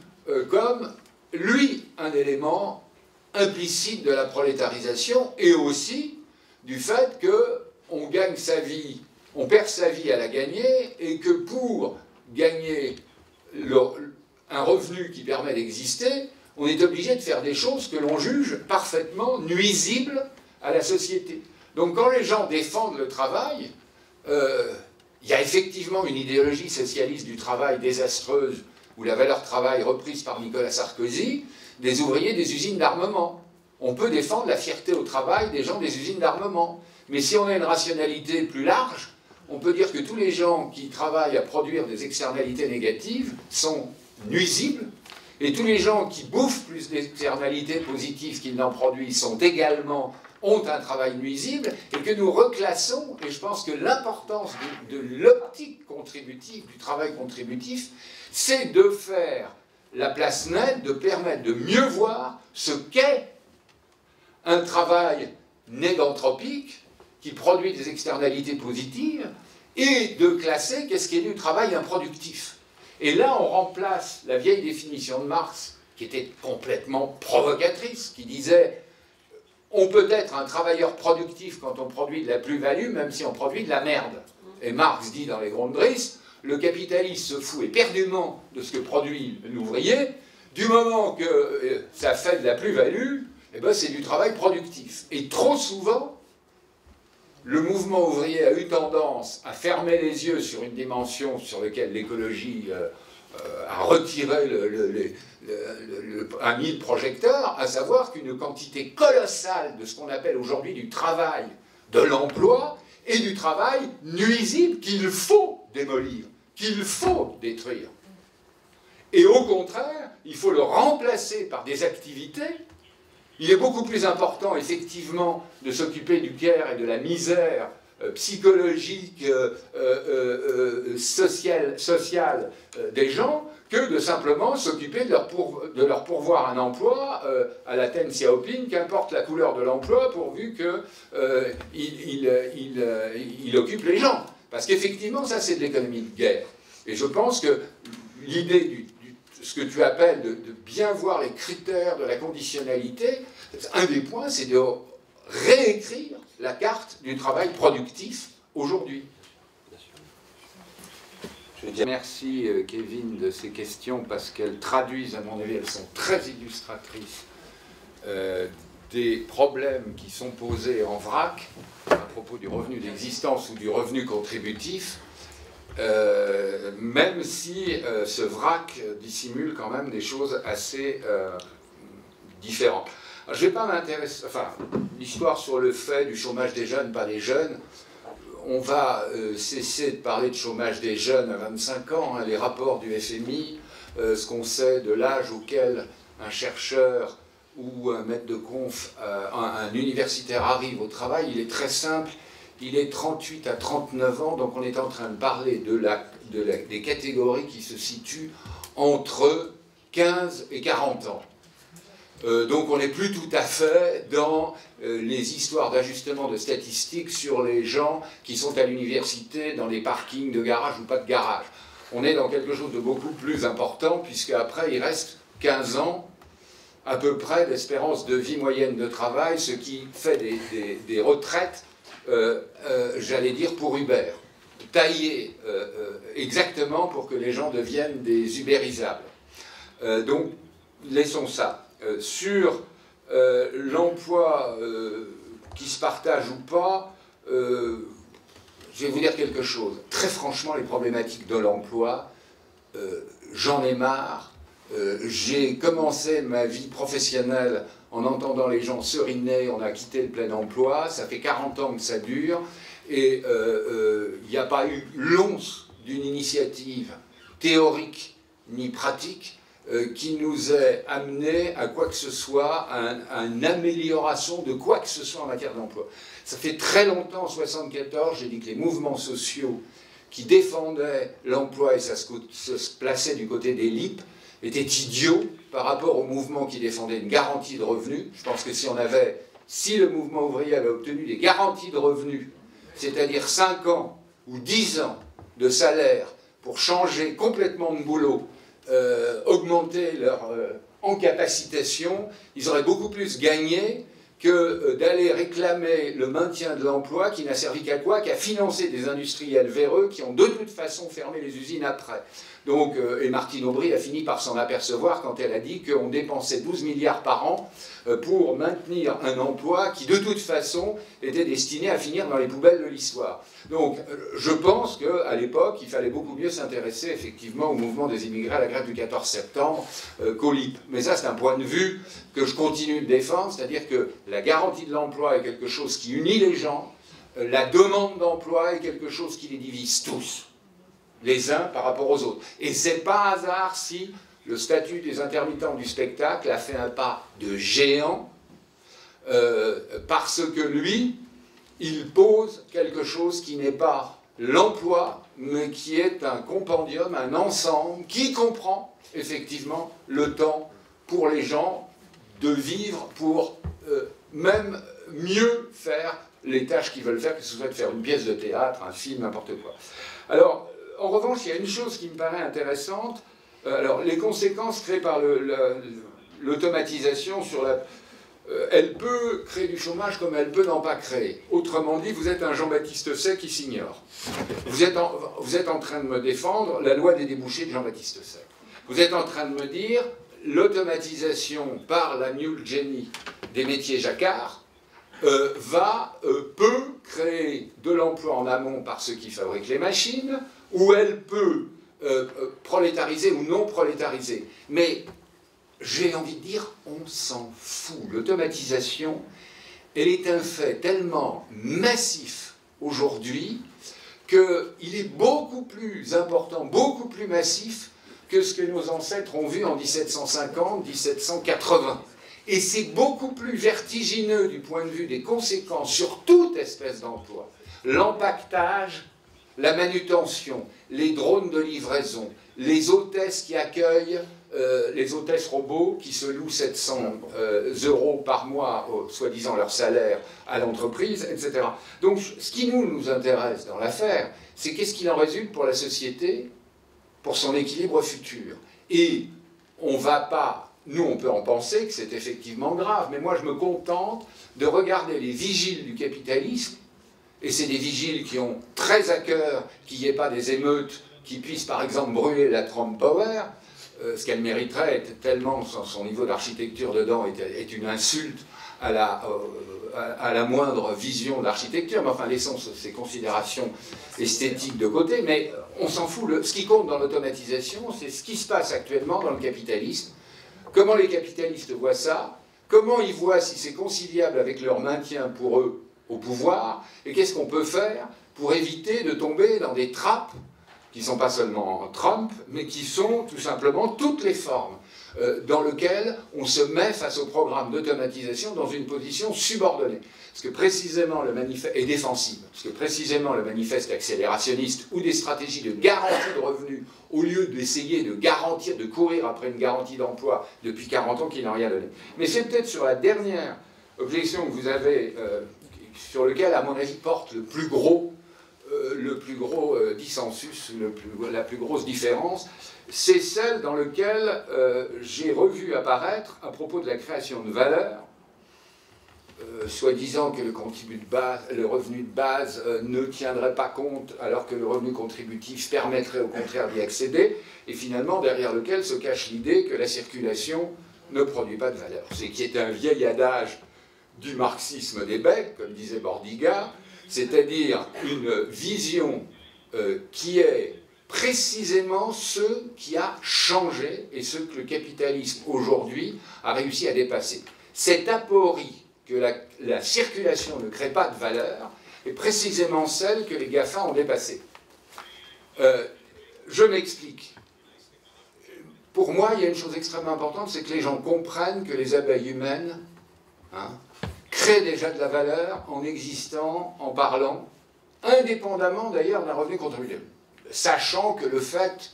comme, lui, un élément implicite de la prolétarisation et aussi du fait qu'on gagne sa vie, on perd sa vie à la gagner et que pour gagner un revenu qui permet d'exister, on est obligé de faire des choses que l'on juge parfaitement nuisibles à la société. Donc quand les gens défendent le travail, il y a effectivement une idéologie socialiste du travail désastreuse, où la valeur travail reprise par Nicolas Sarkozy, des ouvriers des usines d'armement. On peut défendre la fierté au travail des gens des usines d'armement. Mais si on a une rationalité plus large, on peut dire que tous les gens qui travaillent à produire des externalités négatives sont nuisibles, et tous les gens qui bouffent plus d'externalités positives qu'ils n'en produisent sont également ont un travail nuisible et que nous reclassons, et je pense que l'importance de l'optique contributive, du travail contributif, c'est de faire la place nette, de permettre de mieux voir ce qu'est un travail néganthropique qui produit des externalités positives et de classer qu'est-ce qui est du travail improductif. Et là, on remplace la vieille définition de Marx, qui était complètement provocatrice, qui disait on peut être un travailleur productif quand on produit de la plus-value, même si on produit de la merde. Et Marx dit dans les Grundrisse, le capitaliste se fout éperdument de ce que produit l'ouvrier, du moment que ça fait de la plus-value, eh ben c'est du travail productif. Et trop souvent, le mouvement ouvrier a eu tendance à fermer les yeux sur une dimension sur laquelle l'écologie a retiré un mille projecteurs, à savoir qu'une quantité colossale de ce qu'on appelle aujourd'hui du travail, de l'emploi, et du travail nuisible qu'il faut démolir, qu'il faut détruire. Et au contraire, il faut le remplacer par des activités. Il est beaucoup plus important, effectivement, de s'occuper du care et de la misère psychologique, sociale des gens, que de simplement s'occuper de leur pourvoir un emploi à la Deng Xiaoping, qu'importe la couleur de l'emploi, pourvu qu'il occupe les gens. Parce qu'effectivement, ça, c'est de l'économie de guerre. Et je pense que l'idée ce que tu appelles de bien voir les critères de la conditionnalité, un des points, c'est de réécrire la carte du travail productif aujourd'hui. Je dis merci Kevin de ces questions parce qu'elles traduisent, à mon avis, elles sont très illustratrices des problèmes qui sont posés en vrac à propos du revenu d'existence ou du revenu contributif, même si ce vrac dissimule quand même des choses assez différentes. Alors, je ne vais pas m'intéresser, enfin, l'histoire sur le fait du chômage des jeunes, pas des jeunes, on va cesser de parler de chômage des jeunes à 25 ans, hein, les rapports du FMI, ce qu'on sait de l'âge auquel un chercheur ou un maître de conf, un universitaire arrive au travail, il est très simple, il est 38 à 39 ans, donc on est en train de parler des catégories qui se situent entre 15 et 40 ans. Donc on n'est plus tout à fait dans les histoires d'ajustement de statistiques sur les gens qui sont à l'université, dans les parkings de garage ou pas de garage. On est dans quelque chose de beaucoup plus important, puisque après il reste 15 ans à peu près d'espérance de vie moyenne de travail, ce qui fait des retraites, j'allais dire, pour Uber, taillées exactement pour que les gens deviennent des ubérisables. Donc laissons ça. Sur l'emploi qui se partage ou pas, je vais vous dire quelque chose. Très franchement, les problématiques de l'emploi, j'en ai marre. J'ai commencé ma vie professionnelle en entendant les gens seriner, on a quitté le plein emploi, ça fait 40 ans que ça dure, et il n'y a pas eu l'once d'une initiative théorique ni pratique qui nous ait amené à quoi que ce soit, à une amélioration de quoi que ce soit en matière d'emploi. Ça fait très longtemps, en 1974, j'ai dit que les mouvements sociaux qui défendaient l'emploi, et ça se plaçait du côté des LIP, étaient idiots par rapport au mouvement qui défendait une garantie de revenus. Je pense que si le mouvement ouvrier avait obtenu des garanties de revenus, c'est-à-dire 5 ans ou 10 ans de salaire pour changer complètement de boulot, augmenter leur incapacitation, ils auraient beaucoup plus gagné que d'aller réclamer le maintien de l'emploi qui n'a servi qu'à quoi? Qu'à financer des industriels véreux qui ont de toute façon fermé les usines après. Donc, et Martine Aubry a fini par s'en apercevoir quand elle a dit qu'on dépensait 12 milliards par an pour maintenir un emploi qui de toute façon était destiné à finir dans les poubelles de l'histoire. Donc je pense qu'à l'époque, il fallait beaucoup mieux s'intéresser effectivement au mouvement des immigrés à la grève du 14 septembre qu'au LIP. Mais ça, c'est un point de vue que je continue de défendre, c'est-à-dire que la garantie de l'emploi est quelque chose qui unit les gens, la demande d'emploi est quelque chose qui les divise tous, les uns par rapport aux autres. Et c'est pas hasard si le statut des intermittents du spectacle a fait un pas de géant parce que lui, il pose quelque chose qui n'est pas l'emploi, mais qui est un compendium, un ensemble, qui comprend effectivement le temps pour les gens de vivre, pour même mieux faire les tâches qu'ils veulent faire, que ce soit de faire une pièce de théâtre, un film, n'importe quoi. Alors, en revanche, il y a une chose qui me paraît intéressante. Alors, les conséquences créées par l'automatisation sur la... elle peut créer du chômage comme elle peut n'en pas créer. Autrement dit, vous êtes un Jean-Baptiste Say qui s'ignore. Vous êtes en train de me défendre la loi des débouchés de Jean-Baptiste Say. Vous êtes en train de me dire l'automatisation par la New Genie des métiers jacquards peut créer de l'emploi en amont par ceux qui fabriquent les machines, ou elle peut prolétariser ou non prolétariser. Mais j'ai envie de dire, on s'en fout. L'automatisation, elle est un fait tellement massif aujourd'hui qu'il est beaucoup plus important, beaucoup plus massif que ce que nos ancêtres ont vu en 1750, 1780. Et c'est beaucoup plus vertigineux du point de vue des conséquences sur toute espèce d'emploi. L'empaquetage, la manutention, les drones de livraison, les hôtesses qui accueillent, les hôtesses robots qui se louent 700 € par mois, soi-disant leur salaire, à l'entreprise, etc. Donc ce qui nous intéresse dans l'affaire, c'est qu'est-ce qu'il en résulte pour la société, pour son équilibre futur. Et on ne va pas... Nous, on peut en penser que c'est effectivement grave, mais moi, je me contente de regarder les vigiles du capitalisme, et c'est des vigiles qui ont très à cœur qu'il n'y ait pas des émeutes qui puissent, par exemple, brûler la Trump Tower, ce qu'elle mériterait, tellement son niveau d'architecture dedans est une insulte à la moindre vision d'architecture, mais enfin, laissons ces considérations esthétiques de côté, mais on s'en fout. Ce qui compte dans l'automatisation, c'est ce qui se passe actuellement dans le capitalisme. Comment les capitalistes voient ça? Comment ils voient si c'est conciliable avec leur maintien pour eux au pouvoir? Et qu'est-ce qu'on peut faire pour éviter de tomber dans des trappes qui ne sont pas seulement Trump, mais qui sont tout simplement toutes les formes dans lesquelles on se met face au programme d'automatisation dans une position subordonnée. Parce que précisément le manifeste est défensive, parce que précisément le manifeste accélérationniste ou des stratégies de garantie de revenus, au lieu d'essayer de garantir, de courir après une garantie d'emploi depuis 40 ans qui n'a rien donné. Mais c'est peut-être sur la dernière objection que vous avez, sur lequel, à mon avis, porte le plus gros dissensus, la plus grosse différence, c'est celle dans laquelle j'ai revu apparaître, à propos de la création de valeur, soi-disant que le revenu de base ne tiendrait pas compte, alors que le revenu contributif permettrait au contraire d'y accéder, et finalement derrière lequel se cache l'idée que la circulation ne produit pas de valeur. C'est qui est un vieil adage du marxisme des becs, comme disait Bordiga, c'est-à-dire une vision qui est précisément ce qui a changé et ce que le capitalisme aujourd'hui a réussi à dépasser. Cette aporie que la circulation ne crée pas de valeur est précisément celle que les GAFA ont dépassée. Je m'explique. Pour moi, il y a une chose extrêmement importante, c'est que les gens comprennent que les abeilles humaines créent déjà de la valeur en existant, en parlant, indépendamment d'ailleurs d'un revenu contributif. Sachant que le fait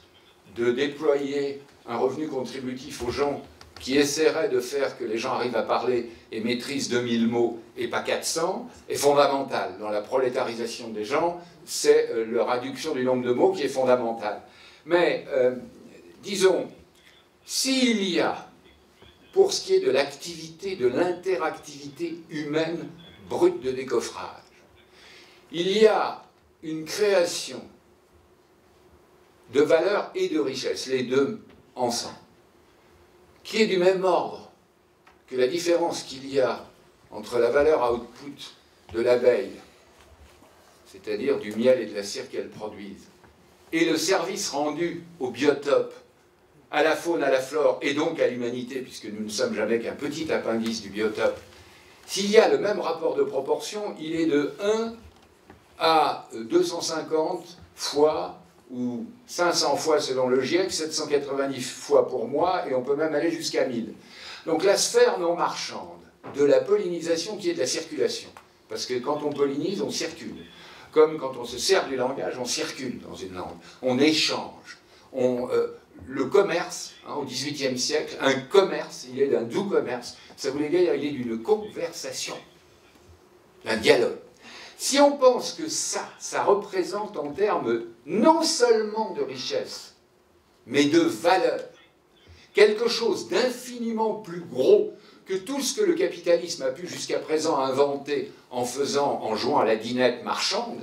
de déployer un revenu contributif aux gens qui essaieraient de faire que les gens arrivent à parler et maîtrisent 2000 mots et pas 400, est fondamental. Dans la prolétarisation des gens, c'est la réduction du nombre de mots qui est fondamentale. Mais, disons, s'il y a, pour ce qui est de l'activité, de l'interactivité humaine brute de décoffrage, il y a une création de valeur et de richesse, les deux ensemble, qui est du même ordre que la différence qu'il y a entre la valeur output de l'abeille, c'est-à-dire du miel et de la cire qu'elle produise, et le service rendu au biotope, à la faune, à la flore, et donc à l'humanité, puisque nous ne sommes jamais qu'un petit appendice du biotope, s'il y a le même rapport de proportion, il est de 1 à 250 fois ou 500 fois selon le GIEC, 790 fois pour moi, et on peut même aller jusqu'à 1000. Donc la sphère non marchande de la pollinisation qui est de la circulation. Parce que quand on pollinise, on circule. Comme quand on se sert du langage, on circule dans une langue. On échange. Le commerce, hein, au XVIIIe siècle, un commerce, il est d'un doux commerce. Ça voulait dire il est d'une conversation, d'un dialogue. Si on pense que ça représente en termes non seulement de richesse, mais de valeur, quelque chose d'infiniment plus gros que tout ce que le capitalisme a pu jusqu'à présent inventer en jouant à la dinette marchande,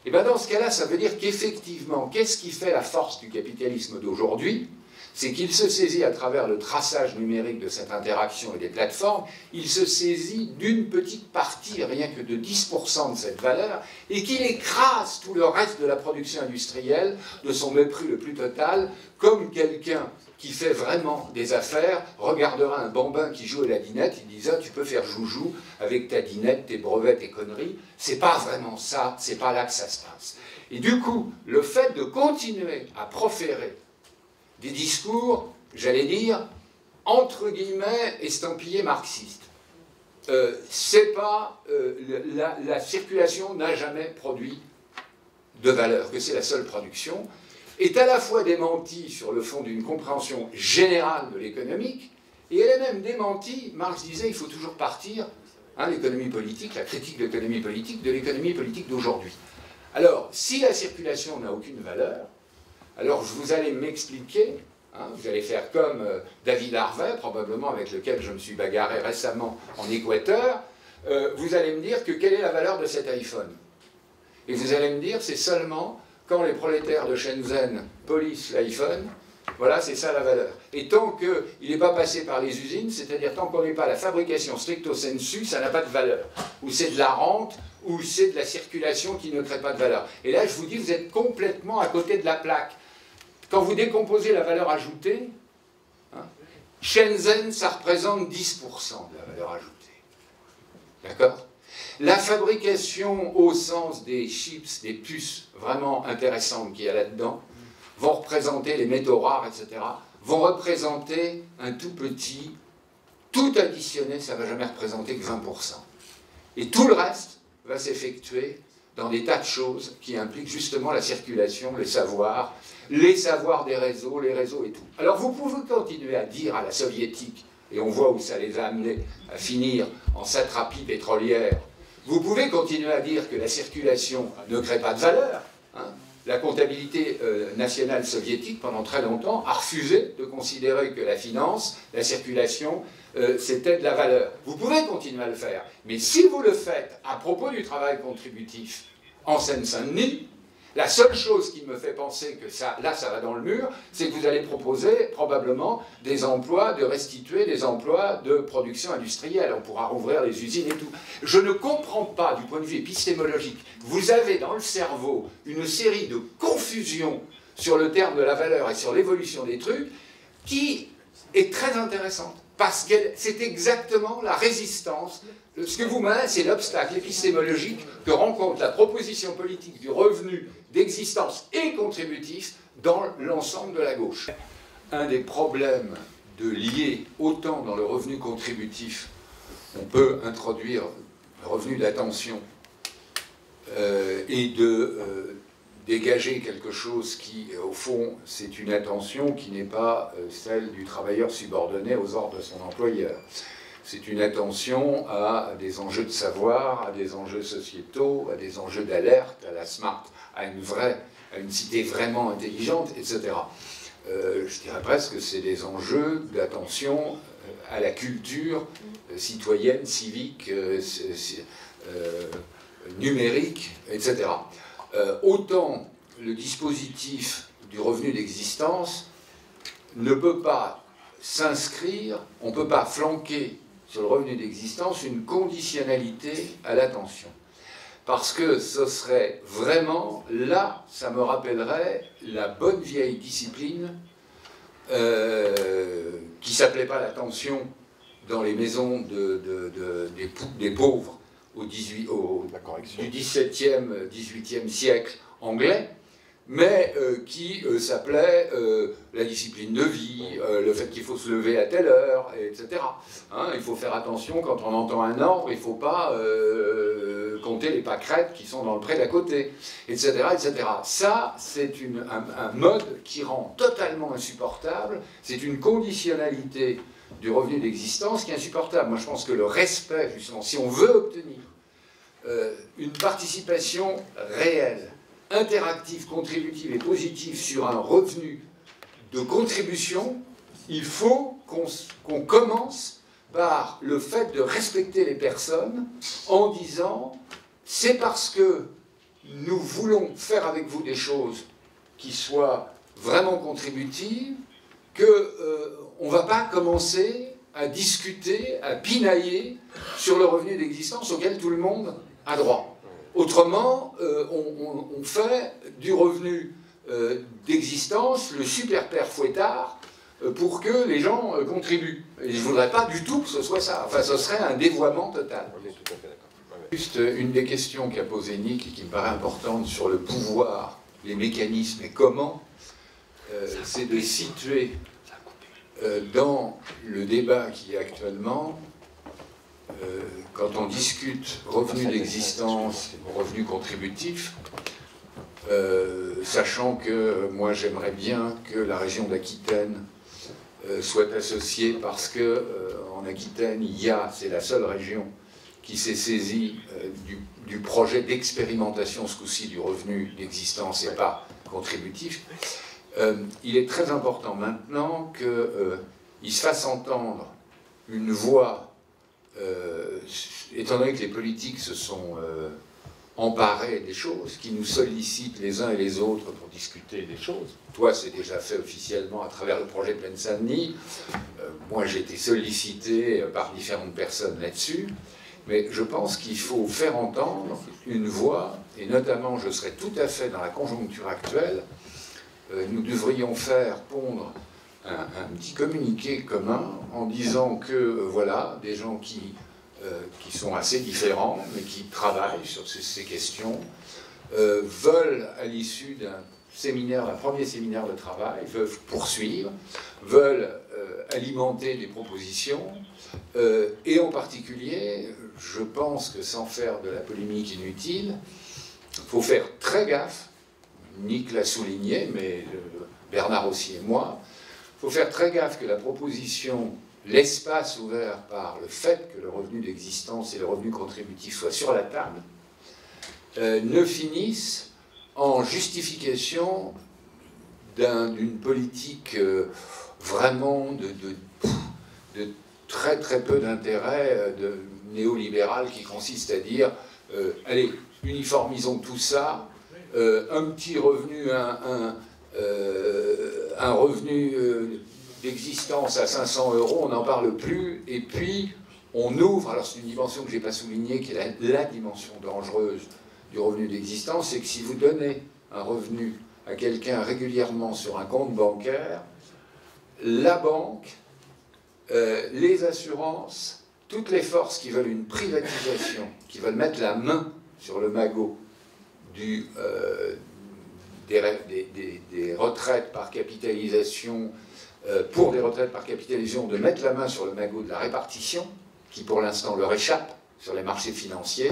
et bien dans ce cas-là, ça veut dire qu'effectivement, qu'est-ce qui fait la force du capitalisme d'aujourd'hui? C'est qu'il se saisit à travers le traçage numérique de cette interaction et des plateformes, il se saisit d'une petite partie, rien que de 10% de cette valeur, et qu'il écrase tout le reste de la production industrielle de son mépris le plus total, comme quelqu'un qui fait vraiment des affaires regardera un bambin qui joue à la dinette, il dit ah, tu peux faire joujou avec ta dinette, tes brevets, tes conneries. C'est pas vraiment ça, c'est pas là que ça se passe. Et du coup, le fait de continuer à proférer des discours, j'allais dire, entre guillemets, estampillés marxistes, c'est pas la circulation n'a jamais produit de valeur, que c'est la seule production, est à la fois démentie sur le fond d'une compréhension générale de l'économique, et elle est même démentie, Marx disait, il faut toujours partir, hein, l'économie politique, la critique de l'économie politique d'aujourd'hui. Alors, si la circulation n'a aucune valeur, alors vous allez m'expliquer, hein, vous allez faire comme David Harvey, probablement avec lequel je me suis bagarré récemment en Équateur, vous allez me dire que quelle est la valeur de cet iPhone? Et vous allez me dire, c'est seulement quand les prolétaires de Shenzhen polissent l'iPhone, voilà, c'est ça la valeur. Et tant qu'il n'est pas passé par les usines, c'est-à-dire tant qu'on n'est pas à la fabrication stricto sensu, ça n'a pas de valeur. Ou c'est de la rente, ou c'est de la circulation qui ne crée pas de valeur. Et là, je vous dis, vous êtes complètement à côté de la plaque. Quand vous décomposez la valeur ajoutée, hein, Shenzhen, ça représente 10% de la valeur ajoutée. D'accord ? La fabrication au sens des chips, des puces vraiment intéressantes qu'il y a là-dedans, vont représenter les métaux rares, etc., vont représenter un tout petit, tout additionné, ça ne va jamais représenter que 20%. Et tout le reste va s'effectuer dans des tas de choses qui impliquent justement la circulation, les savoirs des réseaux, les réseaux et tout. Alors vous pouvez continuer à dire à la soviétique, et on voit où ça les a amenés à finir en satrapie pétrolière, vous pouvez continuer à dire que la circulation ne crée pas de valeur. Hein. La comptabilité nationale soviétique, pendant très longtemps, a refusé de considérer que la finance, la circulation, c'était de la valeur. Vous pouvez continuer à le faire, mais si vous le faites à propos du travail contributif en Seine-Saint-Denis, la seule chose qui me fait penser que là, ça va dans le mur, c'est que vous allez proposer probablement des emplois, de restituer des emplois de production industrielle. On pourra rouvrir les usines et tout. Je ne comprends pas, du point de vue épistémologique, vous avez dans le cerveau une série de confusions sur le terme de la valeur et sur l'évolution des trucs qui est très intéressante. Parce que c'est exactement la résistance. Ce que vous menez, c'est l'obstacle épistémologique que rencontre la proposition politique du revenu d'existence et contributif dans l'ensemble de la gauche. Un des problèmes de lier autant dans le revenu contributif, on peut introduire le revenu d'attention et de dégager quelque chose qui, au fond, c'est une attention qui n'est pas celle du travailleur subordonné aux ordres de son employeur. C'est une attention à des enjeux de savoir, à des enjeux sociétaux, à des enjeux d'alerte, à la smart, à une cité vraiment intelligente, etc. Je dirais presque que c'est des enjeux d'attention à la culture citoyenne, civique, numérique, etc. Autant le dispositif du revenu d'existence ne peut pas s'inscrire, on ne peut pas flanquer sur le revenu d'existence une conditionnalité à l'attention. Parce que ce serait vraiment, là, ça me rappellerait la bonne vieille discipline qui ne s'appelait pas l'attention dans les maisons des pauvres du XVIIe, XVIIIe siècle anglais, mais qui s'appelait la discipline de vie, le fait qu'il faut se lever à telle heure, etc. Hein, il faut faire attention quand on entend un ordre, il ne faut pas compter les pâquerettes qui sont dans le pré d'à côté, etc., etc. Ça, c'est un mode qui rend totalement insupportable, c'est une conditionnalité du revenu d'existence qui est insupportable. Moi, je pense que le respect, justement, si on veut obtenir une participation réelle, interactive, contributive et positive sur un revenu de contribution, il faut qu'on commence par le fait de respecter les personnes en disant c'est parce que nous voulons faire avec vous des choses qui soient vraiment contributives qu'on ne va pas commencer à discuter, à pinailler sur le revenu d'existence auquel tout le monde a droit. Autrement, on fait du revenu d'existence le super père fouettard pour que les gens contribuent. Et je ne voudrais pas du tout que ce soit ça. Enfin, ce serait un dévoiement total. On est tout à fait d'accord. Juste une des questions qu'a posée Nick et qui me paraît importante sur le pouvoir, les mécanismes et comment, c'est de situer dans le débat qui est actuellement, quand on discute revenu d'existence, revenu contributif, sachant que moi j'aimerais bien que la région d'Aquitaine soit associée parce que en Aquitaine, c'est la seule région qui s'est saisie du projet d'expérimentation, ce coup-ci, du revenu d'existence et pas contributif. Il est très important maintenant qu'il se fasse entendre une voix, étant donné que les politiques se sont emparés des choses, qui nous sollicitent les uns et les autres pour discuter des choses. Toi, c'est déjà fait officiellement à travers le projet Plaine-Saint-Denis. Moi, j'ai été sollicité par différentes personnes là-dessus. Mais je pense qu'il faut faire entendre une voix, et notamment, je serais tout à fait dans la conjoncture actuelle, nous devrions faire pondre un petit communiqué commun en disant que, voilà, des gens qui sont assez différents, mais qui travaillent sur ces questions, veulent, à l'issue d'un premier séminaire de travail, veulent poursuivre, veulent alimenter des propositions, et en particulier, je pense que sans faire de la polémique inutile, il faut faire très gaffe, Nick l'a souligné, mais Bernard aussi et moi, il faut faire très gaffe que la proposition, l'espace ouvert par le fait que le revenu d'existence et le revenu contributif soient sur la table, ne finisse en justification d'une politique vraiment de très très peu d'intérêt néolibéral qui consiste à dire allez, uniformisons tout ça, un petit revenu, un revenu d'existence à 500 €, on n'en parle plus, et puis on ouvre, alors c'est une dimension que je n'ai pas soulignée, qui est la dimension dangereuse du revenu d'existence, c'est que si vous donnez un revenu à quelqu'un régulièrement sur un compte bancaire, la banque, les assurances, toutes les forces qui veulent une privatisation, qui veulent mettre la main sur le magot des retraites par capitalisation, pour des retraites par capitalisation, de mettre la main sur le magot de la répartition, qui pour l'instant leur échappe sur les marchés financiers,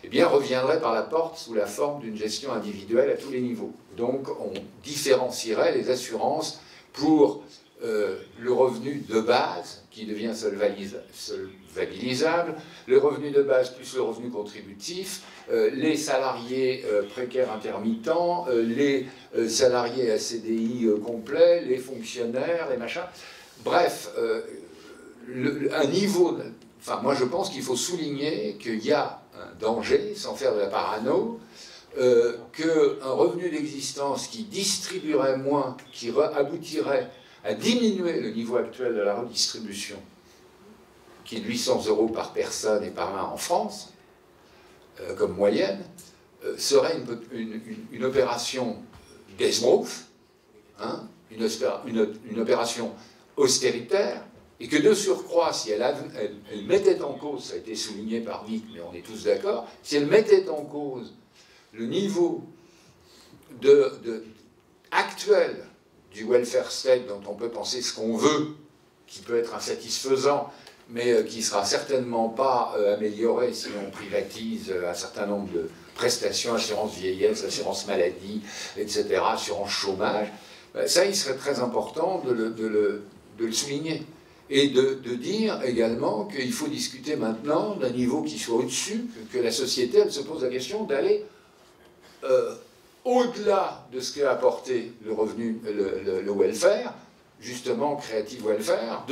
eh bien reviendrait par la porte sous la forme d'une gestion individuelle à tous les niveaux. Donc on différencierait les assurances pour le revenu de base, qui devient solvabilisable, le revenu de base plus le revenu contributif, les salariés précaires intermittents, les salariés à CDI complet, les fonctionnaires, les machins. Bref, un niveau... Enfin, moi je pense qu'il faut souligner qu'il y a un danger, sans faire de la parano, qu'un revenu d'existence qui distribuerait moins, qui aboutirait à diminuer le niveau actuel de la redistribution, qui est de 800 € par personne et par an en France, comme moyenne, serait une opération Gesbruch, hein, une opération austéritaire, et que de surcroît, si elle mettait en cause, ça a été souligné par Nick, mais on est tous d'accord, si elle mettait en cause le niveau actuel du welfare state, dont on peut penser ce qu'on veut, qui peut être insatisfaisant, mais qui ne sera certainement pas amélioré si on privatise un certain nombre de prestations, assurance vieillesse, assurance maladie, etc., assurance chômage, ça, il serait très important de le souligner. Et de dire également qu'il faut discuter maintenant d'un niveau qui soit au-dessus, que la société, elle se pose la question d'aller au-delà de ce qu'a apporté le revenu, le welfare, justement creative welfare,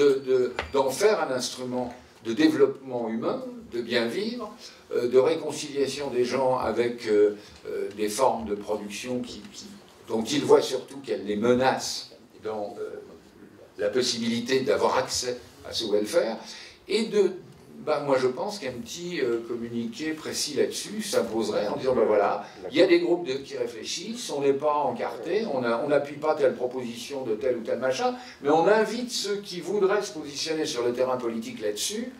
d'en faire un instrument de développement humain, de bien vivre, de réconciliation des gens avec des formes de production dont ils voient surtout qu'elles les menacent dans la possibilité d'avoir accès à ce welfare, et moi je pense qu'un petit communiqué précis là-dessus s'imposerait en disant, ben voilà, il y a des groupes qui réfléchissent, on n'est pas encarté, on n'appuie pas telle proposition de tel ou tel machin, mais on invite ceux qui voudraient se positionner sur le terrain politique là-dessus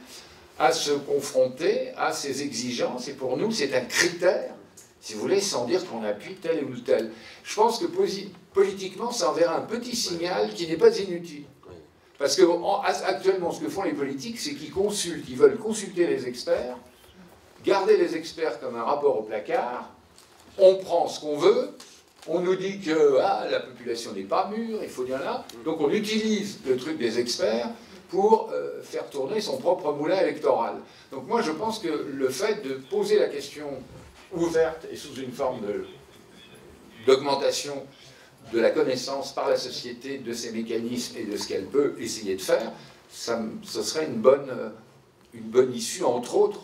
à se confronter à ces exigences, et pour nous c'est un critère, si vous voulez, sans dire qu'on appuie tel ou tel. Je pense que politiquement ça enverra un petit signal qui n'est pas inutile. Parce que actuellement, ce que font les politiques, c'est qu'ils consultent, ils veulent consulter les experts, garder les experts comme un rapport au placard, on prend ce qu'on veut, on nous dit que la population n'est pas mûre, il faut bien là, donc on utilise le truc des experts pour faire tourner son propre moulin électoral. Donc moi je pense que le fait de poser la question ouverte et sous une forme d'augmentation de la connaissance par la société de ses mécanismes et de ce qu'elle peut essayer de faire, ce serait une bonne issue, entre autres,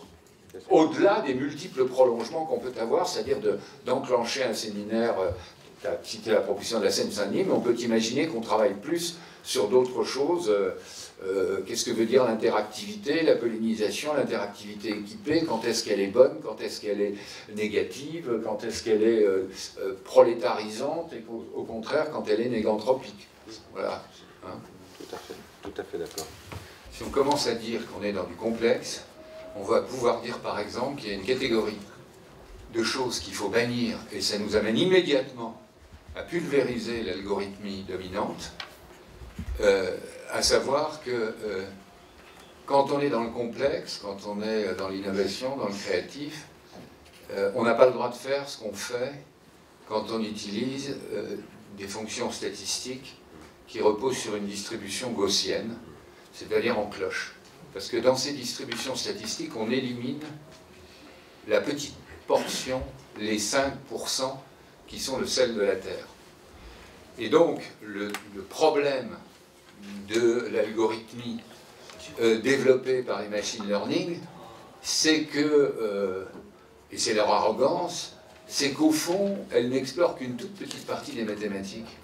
au-delà des multiples prolongements qu'on peut avoir, c'est-à-dire d'enclencher un séminaire, tu as cité la proposition de la Seine-Saint-Denis, mais on peut imaginer qu'on travaille plus sur d'autres choses. Qu'est-ce que veut dire l'interactivité, la pollinisation, l'interactivité équipée, quand est-ce qu'elle est bonne, quand est-ce qu'elle est négative, quand est-ce qu'elle est prolétarisante, et au contraire, quand elle est néganthropique. Voilà. Hein, tout à fait d'accord. Si on commence à dire qu'on est dans du complexe, on va pouvoir dire par exemple qu'il y a une catégorie de choses qu'il faut bannir, et ça nous amène immédiatement à pulvériser l'algorithmie dominante, à savoir que quand on est dans le complexe, quand on est dans l'innovation, dans le créatif, on n'a pas le droit de faire ce qu'on fait quand on utilise des fonctions statistiques qui reposent sur une distribution gaussienne, c'est-à-dire en cloche. Parce que dans ces distributions statistiques, on élimine la petite portion, les 5% qui sont le sel de la Terre. Et donc, le problème de l'algorithmie développée par les machine learning, c'est que, et c'est leur arrogance, c'est qu'au fond, elles n'explorent qu'une toute petite partie des mathématiques.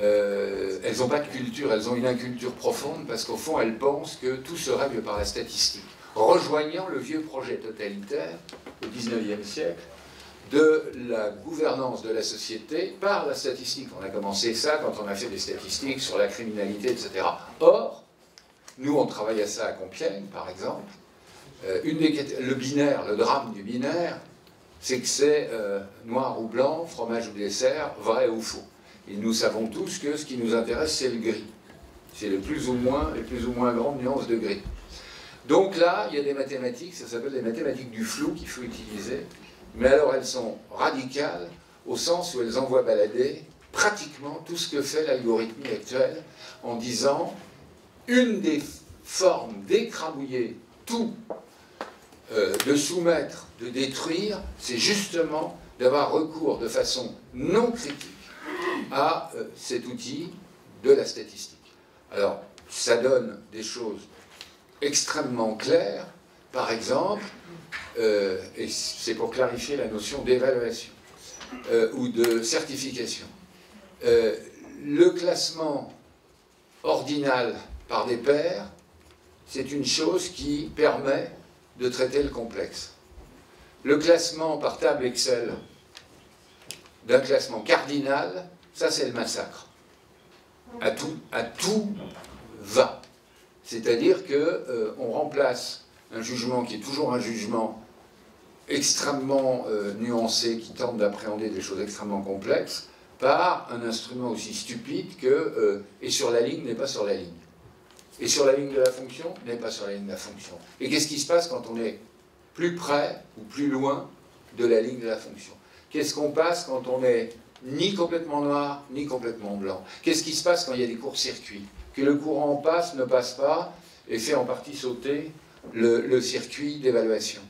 Elles n'ont pas de culture, elles ont une inculture profonde, parce qu'au fond, elles pensent que tout se règle par la statistique. Rejoignant le vieux projet totalitaire, au XIXe siècle, de la gouvernance de la société par la statistique. On a commencé ça quand on a fait des statistiques sur la criminalité, etc. Or, nous, on travaille à ça à Compiègne, par exemple. Le binaire, le drame du binaire, c'est que c'est noir ou blanc, fromage ou dessert, vrai ou faux. Et nous savons tous que ce qui nous intéresse, c'est le gris. C'est les plus ou moins grandes nuances de gris. Donc là, il y a des mathématiques, ça s'appelle les mathématiques du flou qu'il faut utiliser. Mais alors elles sont radicales au sens où elles envoient balader pratiquement tout ce que fait l'algorithmie actuelle en disant une des formes d'écrabouiller tout, de soumettre, de détruire, c'est justement d'avoir recours de façon non critique à cet outil de la statistique. Alors, ça donne des choses extrêmement claires, par exemple, et c'est pour clarifier la notion d'évaluation ou de certification. Le classement ordinal par des pairs, c'est une chose qui permet de traiter le complexe. Le classement par table Excel d'un classement cardinal, ça c'est le massacre. À tout va. C'est-à-dire qu'on remplace un jugement qui est toujours un jugement extrêmement nuancés qui tentent d'appréhender des choses extrêmement complexes par un instrument aussi stupide que et sur la ligne n'est pas sur la ligne. Et sur la ligne de la fonction n'est pas sur la ligne de la fonction. Et qu'est-ce qui se passe quand on est plus près ou plus loin de la ligne de la fonction? Qu'est-ce qu'on passe quand on est ni complètement noir, ni complètement blanc? Qu'est-ce qui se passe quand il y a des courts-circuits? Que le courant passe, ne passe pas, et fait en partie sauter le circuit d'évaluation.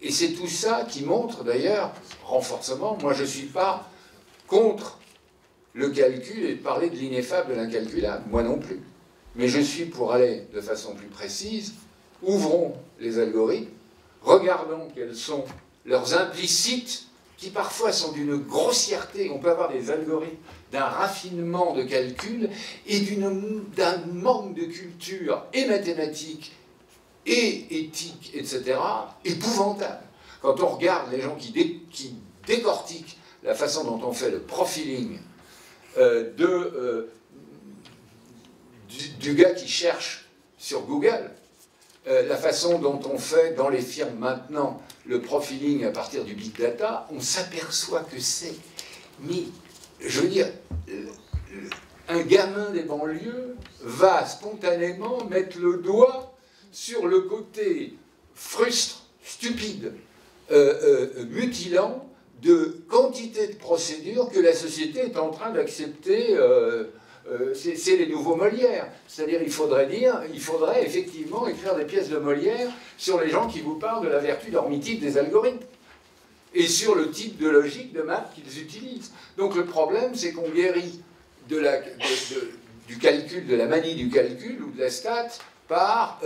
Et c'est tout ça qui montre d'ailleurs, renforcement, moi je ne suis pas contre le calcul et de parler de l'ineffable, de l'incalculable, moi non plus. Mais je suis pour aller de façon plus précise, ouvrons les algorithmes, regardons quels sont leurs implicites, qui parfois sont d'une grossièreté. On peut avoir des algorithmes d'un raffinement de calcul et d'un manque de culture et mathématique et éthique, etc., épouvantable. Quand on regarde les gens qui décortiquent la façon dont on fait le profiling du gars qui cherche sur Google, la façon dont on fait dans les firmes maintenant le profiling à partir du big data, on s'aperçoit que c'est... Mais, je veux dire, un gamin des banlieues va spontanément mettre le doigt sur le côté frustre, stupide, mutilant de quantité de procédures que la société est en train d'accepter. C'est les nouveaux Molières. C'est-à-dire il faudrait effectivement écrire des pièces de Molière sur les gens qui vous parlent de la vertu normative des algorithmes et sur le type de logique de maths qu'ils utilisent. Donc le problème, c'est qu'on guérit du calcul, de la manie du calcul ou de la stat par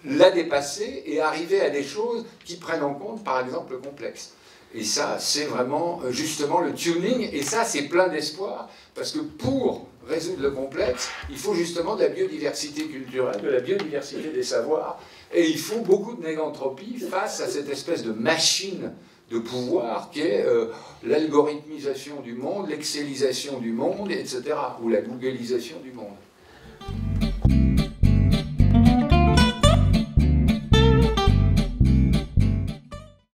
la dépasser et arriver à des choses qui prennent en compte, par exemple, le complexe. Et ça, c'est vraiment justement le tuning, et ça, c'est plein d'espoir, parce que pour résoudre le complexe, il faut justement de la biodiversité culturelle, de la biodiversité des savoirs, et il faut beaucoup de négantropie face à cette espèce de machine de pouvoir qui est l'algorithmisation du monde, l'excellisation du monde, etc., ou la googlisation du monde.